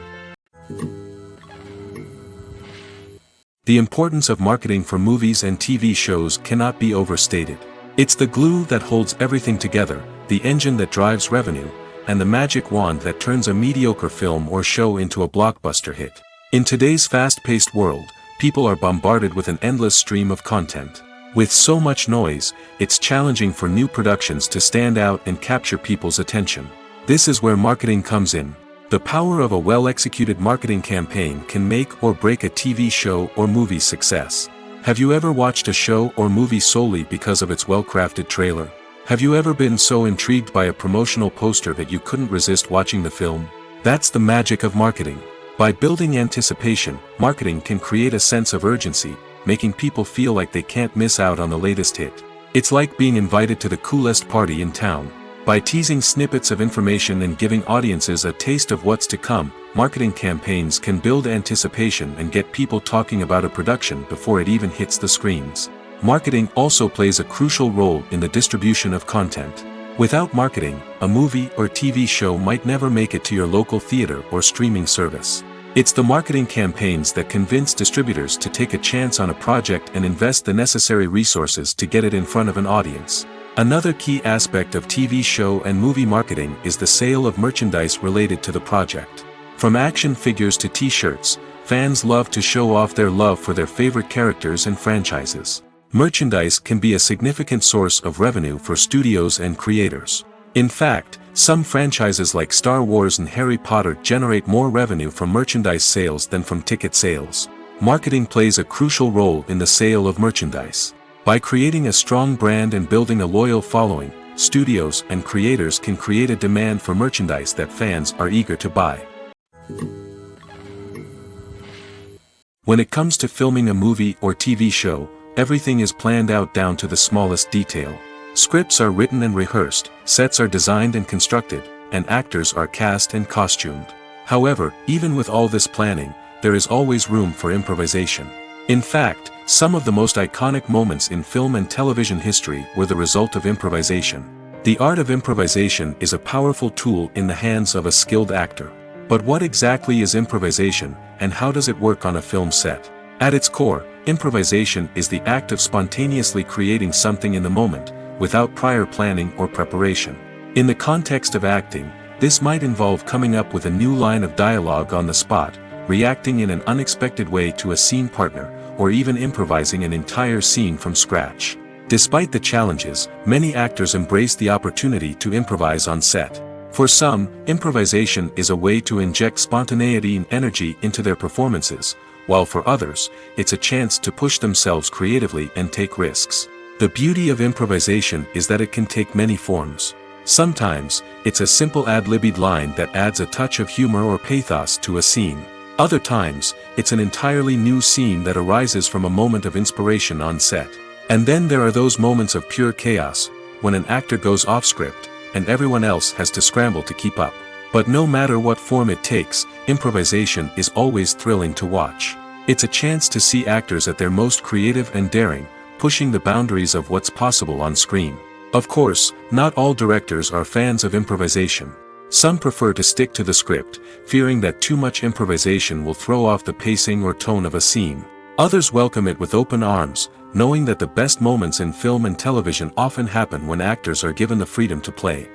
The importance of marketing for movies and TV shows cannot be overstated. It's the glue that holds everything together, the engine that drives revenue, and the magic wand that turns a mediocre film or show into a blockbuster hit. In today's fast-paced world, people are bombarded with an endless stream of content. With so much noise, it's challenging for new productions to stand out and capture people's attention. This is where marketing comes in. The power of a well-executed marketing campaign can make or break a TV show or movie's success. Have you ever watched a show or movie solely because of its well-crafted trailer? Have you ever been so intrigued by a promotional poster that you couldn't resist watching the film? That's the magic of marketing. By building anticipation, marketing can create a sense of urgency, making people feel like they can't miss out on the latest hit. It's like being invited to the coolest party in town. By teasing snippets of information and giving audiences a taste of what's to come, marketing campaigns can build anticipation and get people talking about a production before it even hits the screens. Marketing also plays a crucial role in the distribution of content. Without marketing, a movie or TV show might never make it to your local theater or streaming service. It's the marketing campaigns that convince distributors to take a chance on a project and invest the necessary resources to get it in front of an audience. Another key aspect of TV show and movie marketing is the sale of merchandise related to the project. From action figures to t-shirts, fans love to show off their love for their favorite characters and franchises. Merchandise can be a significant source of revenue for studios and creators. In fact, some franchises like Star Wars and Harry Potter generate more revenue from merchandise sales than from ticket sales. Marketing plays a crucial role in the sale of merchandise. By creating a strong brand and building a loyal following, studios and creators can create a demand for merchandise that fans are eager to buy. When it comes to filming a movie or TV show, everything is planned out down to the smallest detail. Scripts are written and rehearsed, sets are designed and constructed, and actors are cast and costumed. However, even with all this planning, there is always room for improvisation. In fact, some of the most iconic moments in film and television history were the result of improvisation. The art of improvisation is a powerful tool in the hands of a skilled actor. But what exactly is improvisation, and how does it work on a film set? At its core, improvisation is the act of spontaneously creating something in the moment, without prior planning or preparation. In the context of acting, this might involve coming up with a new line of dialogue on the spot, reacting in an unexpected way to a scene partner, or even improvising an entire scene from scratch. Despite the challenges, many actors embrace the opportunity to improvise on set. For some, improvisation is a way to inject spontaneity and energy into their performances, while for others, it's a chance to push themselves creatively and take risks. The beauty of improvisation is that it can take many forms. Sometimes, it's a simple ad-libbed line that adds a touch of humor or pathos to a scene. Other times, it's an entirely new scene that arises from a moment of inspiration on set. And then there are those moments of pure chaos, when an actor goes off script, and everyone else has to scramble to keep up. But no matter what form it takes, improvisation is always thrilling to watch. It's a chance to see actors at their most creative and daring, pushing the boundaries of what's possible on screen. Of course, not all directors are fans of improvisation. Some prefer to stick to the script, fearing that too much improvisation will throw off the pacing or tone of a scene. Others welcome it with open arms, knowing that the best moments in film and television often happen when actors are given the freedom to play.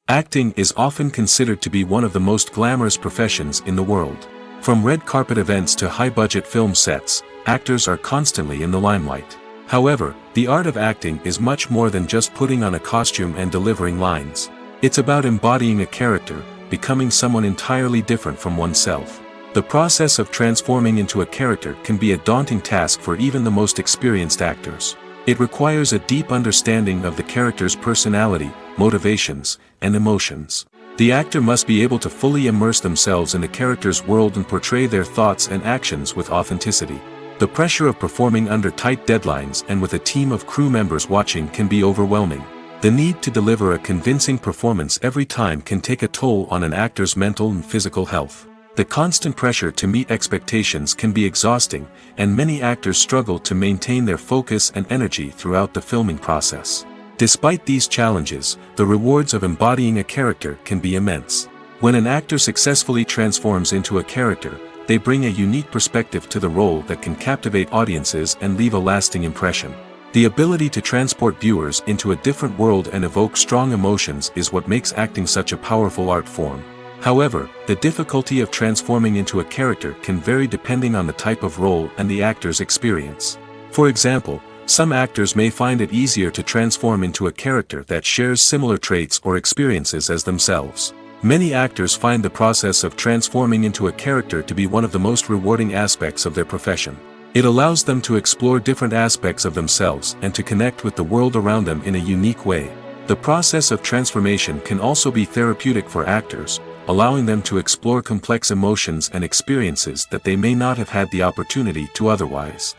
Acting is often considered to be one of the most glamorous professions in the world. From red carpet events to high-budget film sets, actors are constantly in the limelight. However, the art of acting is much more than just putting on a costume and delivering lines. It's about embodying a character, becoming someone entirely different from oneself. The process of transforming into a character can be a daunting task for even the most experienced actors. It requires a deep understanding of the character's personality, motivations, and emotions. The actor must be able to fully immerse themselves in the character's world and portray their thoughts and actions with authenticity. The pressure of performing under tight deadlines and with a team of crew members watching can be overwhelming. The need to deliver a convincing performance every time can take a toll on an actor's mental and physical health. The constant pressure to meet expectations can be exhausting, and many actors struggle to maintain their focus and energy throughout the filming process. Despite these challenges, the rewards of embodying a character can be immense. When an actor successfully transforms into a character, they bring a unique perspective to the role that can captivate audiences and leave a lasting impression. The ability to transport viewers into a different world and evoke strong emotions is what makes acting such a powerful art form. However, the difficulty of transforming into a character can vary depending on the type of role and the actor's experience. For example, some actors may find it easier to transform into a character that shares similar traits or experiences as themselves. Many actors find the process of transforming into a character to be one of the most rewarding aspects of their profession. It allows them to explore different aspects of themselves and to connect with the world around them in a unique way. The process of transformation can also be therapeutic for actors, allowing them to explore complex emotions and experiences that they may not have had the opportunity to otherwise.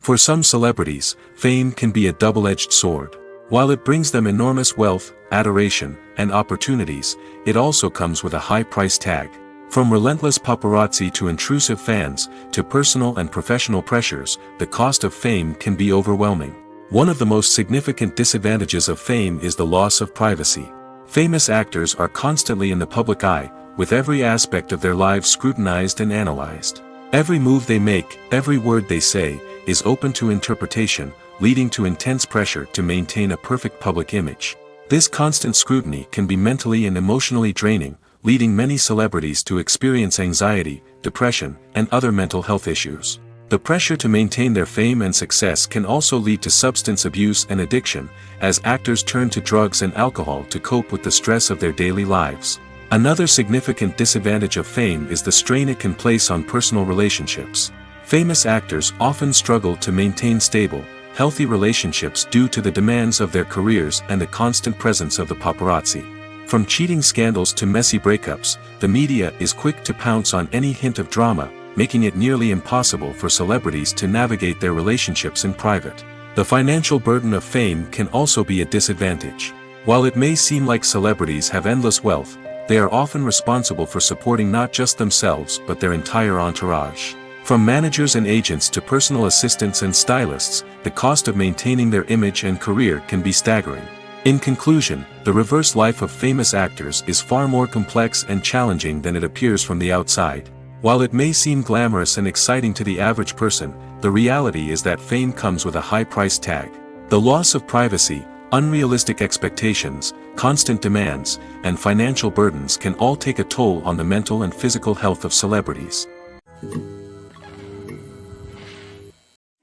For some celebrities, fame can be a double-edged sword. While it brings them enormous wealth, adoration, and opportunities, it also comes with a high price tag. From relentless paparazzi to intrusive fans, to personal and professional pressures, the cost of fame can be overwhelming. One of the most significant disadvantages of fame is the loss of privacy. Famous actors are constantly in the public eye, with every aspect of their lives scrutinized and analyzed. Every move they make, every word they say, is open to interpretation, leading to intense pressure to maintain a perfect public image. This constant scrutiny can be mentally and emotionally draining, leading many celebrities to experience anxiety, depression, and other mental health issues. The pressure to maintain their fame and success can also lead to substance abuse and addiction, as actors turn to drugs and alcohol to cope with the stress of their daily lives. Another significant disadvantage of fame is the strain it can place on personal relationships. Famous actors often struggle to maintain stable, healthy relationships due to the demands of their careers and the constant presence of the paparazzi. From cheating scandals to messy breakups, the media is quick to pounce on any hint of drama, making it nearly impossible for celebrities to navigate their relationships in private. The financial burden of fame can also be a disadvantage. While it may seem like celebrities have endless wealth, they are often responsible for supporting not just themselves but their entire entourage. From managers and agents to personal assistants and stylists, the cost of maintaining their image and career can be staggering. In conclusion, the reverse life of famous actors is far more complex and challenging than it appears from the outside. While it may seem glamorous and exciting to the average person, the reality is that fame comes with a high price tag. The loss of privacy, unrealistic expectations, constant demands, and financial burdens can all take a toll on the mental and physical health of celebrities.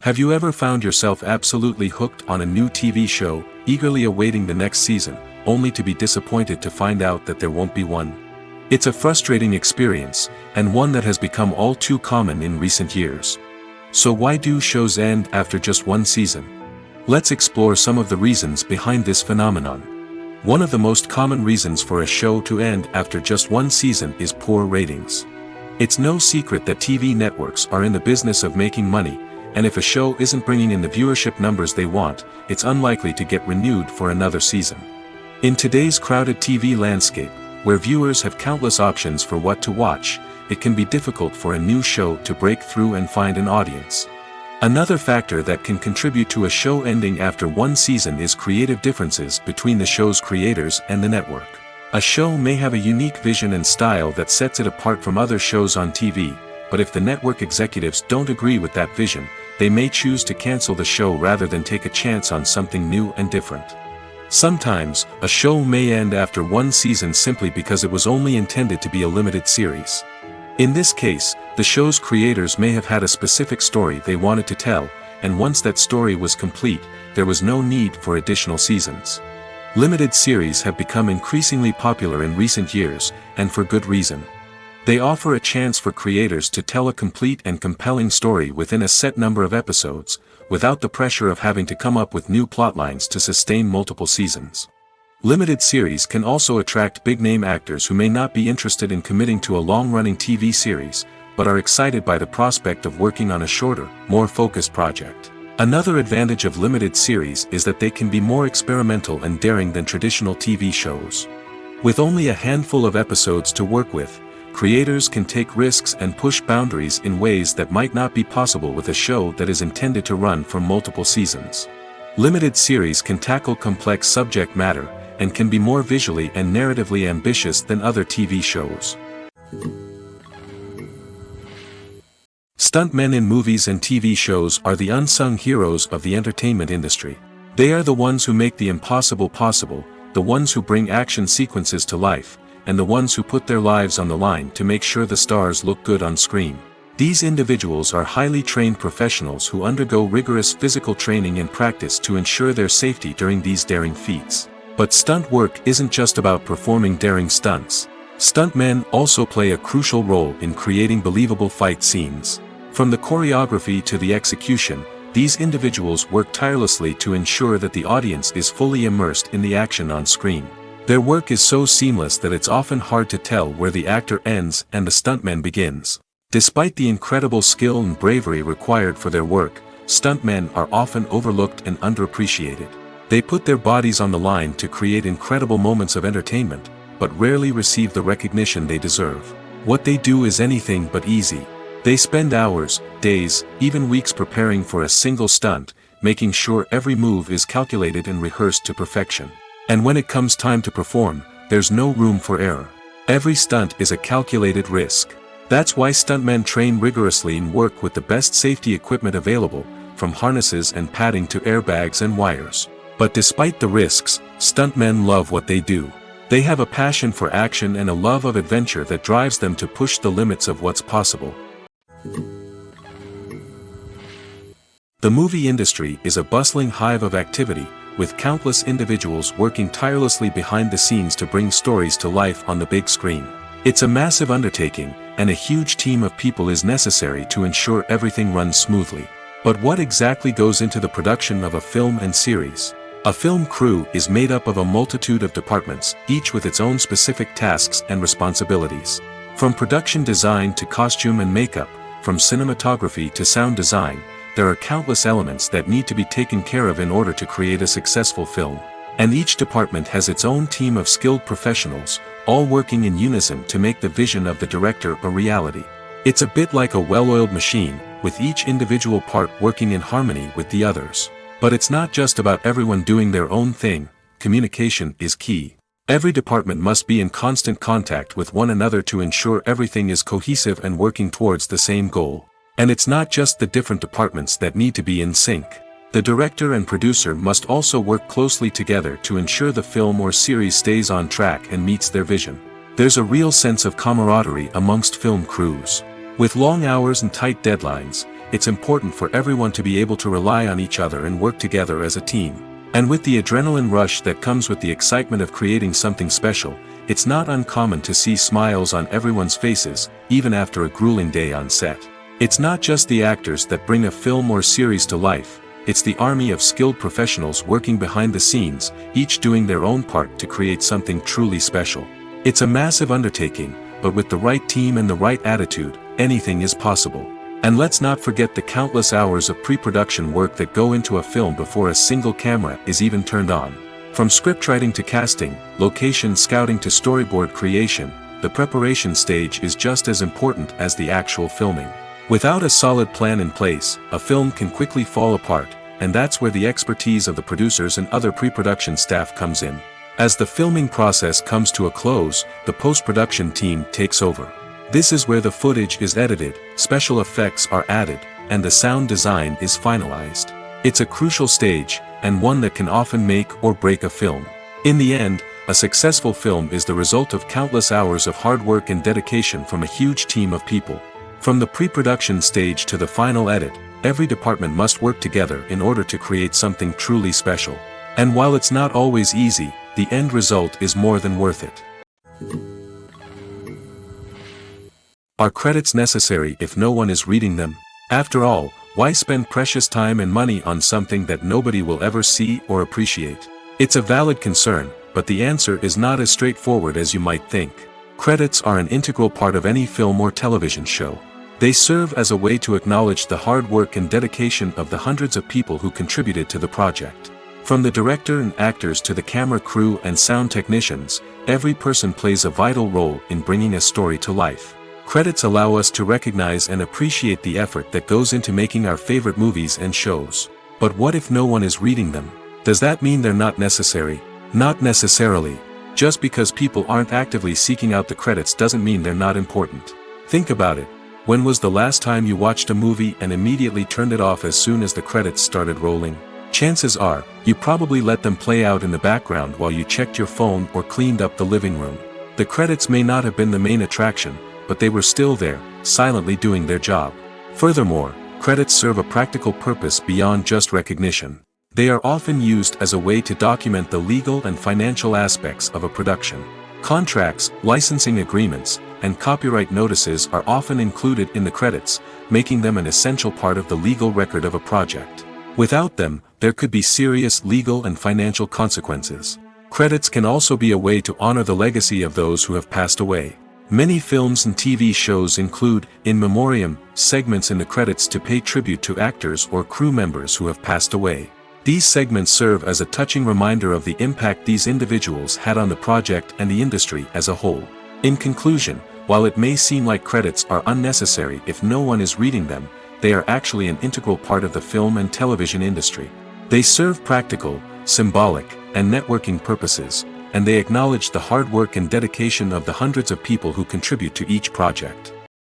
Have you ever found yourself absolutely hooked on a new TV show, eagerly awaiting the next season, only to be disappointed to find out that there won't be one? It's a frustrating experience, and one that has become all too common in recent years. So why do shows end after just one season? Let's explore some of the reasons behind this phenomenon. One of the most common reasons for a show to end after just one season is poor ratings. It's no secret that TV networks are in the business of making money, and if a show isn't bringing in the viewership numbers they want, it's unlikely to get renewed for another season. In today's crowded TV landscape, where viewers have countless options for what to watch, it can be difficult for a new show to break through and find an audience. Another factor that can contribute to a show ending after one season is creative differences between the show's creators and the network. A show may have a unique vision and style that sets it apart from other shows on TV, but if the network executives don't agree with that vision, they may choose to cancel the show rather than take a chance on something new and different. Sometimes, a show may end after one season simply because it was only intended to be a limited series. In this case, the show's creators may have had a specific story they wanted to tell, and once that story was complete, there was no need for additional seasons. Limited series have become increasingly popular in recent years, and for good reason. They offer a chance for creators to tell a complete and compelling story within a set number of episodes, without the pressure of having to come up with new plotlines to sustain multiple seasons. Limited series can also attract big-name actors who may not be interested in committing to a long-running TV series, but are excited by the prospect of working on a shorter, more focused project. Another advantage of limited series is that they can be more experimental and daring than traditional TV shows. With only a handful of episodes to work with, creators can take risks and push boundaries in ways that might not be possible with a show that is intended to run for multiple seasons. Limited series can tackle complex subject matter, and can be more visually and narratively ambitious than other TV shows. Stuntmen in movies and TV shows are the unsung heroes of the entertainment industry. They are the ones who make the impossible possible, the ones who bring action sequences to life, and the ones who put their lives on the line to make sure the stars look good on screen. These individuals are highly trained professionals who undergo rigorous physical training and practice to ensure their safety during these daring feats. But stunt work isn't just about performing daring stunts. Stuntmen also play a crucial role in creating believable fight scenes. From the choreography to the execution, these individuals work tirelessly to ensure that the audience is fully immersed in the action on screen. Their work is so seamless that it's often hard to tell where the actor ends and the stuntman begins. Despite the incredible skill and bravery required for their work, stuntmen are often overlooked and underappreciated. They put their bodies on the line to create incredible moments of entertainment, but rarely receive the recognition they deserve. What they do is anything but easy. They spend hours, days, even weeks preparing for a single stunt, making sure every move is calculated and rehearsed to perfection. And when it comes time to perform, there's no room for error. Every stunt is a calculated risk. That's why stuntmen train rigorously and work with the best safety equipment available, from harnesses and padding to airbags and wires. But despite the risks, stuntmen love what they do. They have a passion for action and a love of adventure that drives them to push the limits of what's possible. The movie industry is a bustling hive of activity, with countless individuals working tirelessly behind the scenes to bring stories to life on the big screen. It's a massive undertaking, and a huge team of people is necessary to ensure everything runs smoothly. But what exactly goes into the production of a film and series? A film crew is made up of a multitude of departments, each with its own specific tasks and responsibilities. From production design to costume and makeup, from cinematography to sound design, there are countless elements that need to be taken care of in order to create a successful film. And each department has its own team of skilled professionals, all working in unison to make the vision of the director a reality. It's a bit like a well-oiled machine, with each individual part working in harmony with the others. But it's not just about everyone doing their own thing. Communication is key. Every department must be in constant contact with one another to ensure everything is cohesive and working towards the same goal. And it's not just the different departments that need to be in sync. The director and producer must also work closely together to ensure the film or series stays on track and meets their vision. There's a real sense of camaraderie amongst film crews. With long hours and tight deadlines, it's important for everyone to be able to rely on each other and work together as a team. And with the adrenaline rush that comes with the excitement of creating something special, it's not uncommon to see smiles on everyone's faces, even after a grueling day on set. It's not just the actors that bring a film or series to life. It's the army of skilled professionals working behind the scenes, each doing their own part to create something truly special. It's a massive undertaking, but with the right team and the right attitude, anything is possible. And let's not forget the countless hours of pre-production work that go into a film before a single camera is even turned on. From scriptwriting to casting, location scouting to storyboard creation, the preparation stage is just as important as the actual filming. Without a solid plan in place, a film can quickly fall apart, and that's where the expertise of the producers and other pre-production staff comes in. As the filming process comes to a close, the post-production team takes over. This is where the footage is edited, special effects are added, and the sound design is finalized. It's a crucial stage, and one that can often make or break a film. In the end, a successful film is the result of countless hours of hard work and dedication from a huge team of people. From the pre-production stage to the final edit, every department must work together in order to create something truly special. And while it's not always easy, the end result is more than worth it. Are credits necessary if no one is reading them? After all, why spend precious time and money on something that nobody will ever see or appreciate? It's a valid concern, but the answer is not as straightforward as you might think. Credits are an integral part of any film or television show. They serve as a way to acknowledge the hard work and dedication of the hundreds of people who contributed to the project. From the director and actors to the camera crew and sound technicians, every person plays a vital role in bringing a story to life. Credits allow us to recognize and appreciate the effort that goes into making our favorite movies and shows. But what if no one is reading them? Does that mean they're not necessary? Not necessarily. Just because people aren't actively seeking out the credits doesn't mean they're not important. Think about it. When was the last time you watched a movie and immediately turned it off as soon as the credits started rolling? Chances are, you probably let them play out in the background while you checked your phone or cleaned up the living room. The credits may not have been the main attraction, but they were still there, silently doing their job. Furthermore, credits serve a practical purpose beyond just recognition. They are often used as a way to document the legal and financial aspects of a production. Contracts, licensing agreements, and copyright notices are often included in the credits, making them an essential part of the legal record of a project. Without them, there could be serious legal and financial consequences. Credits can also be a way to honor the legacy of those who have passed away. Many films and TV shows include, in memoriam, segments in the credits to pay tribute to actors or crew members who have passed away. These segments serve as a touching reminder of the impact these individuals had on the project and the industry as a whole. In conclusion, while it may seem like credits are unnecessary if no one is reading them, they are actually an integral part of the film and television industry. They serve practical, symbolic, and networking purposes, and they acknowledge the hard work and dedication of the hundreds of people who contribute to each project.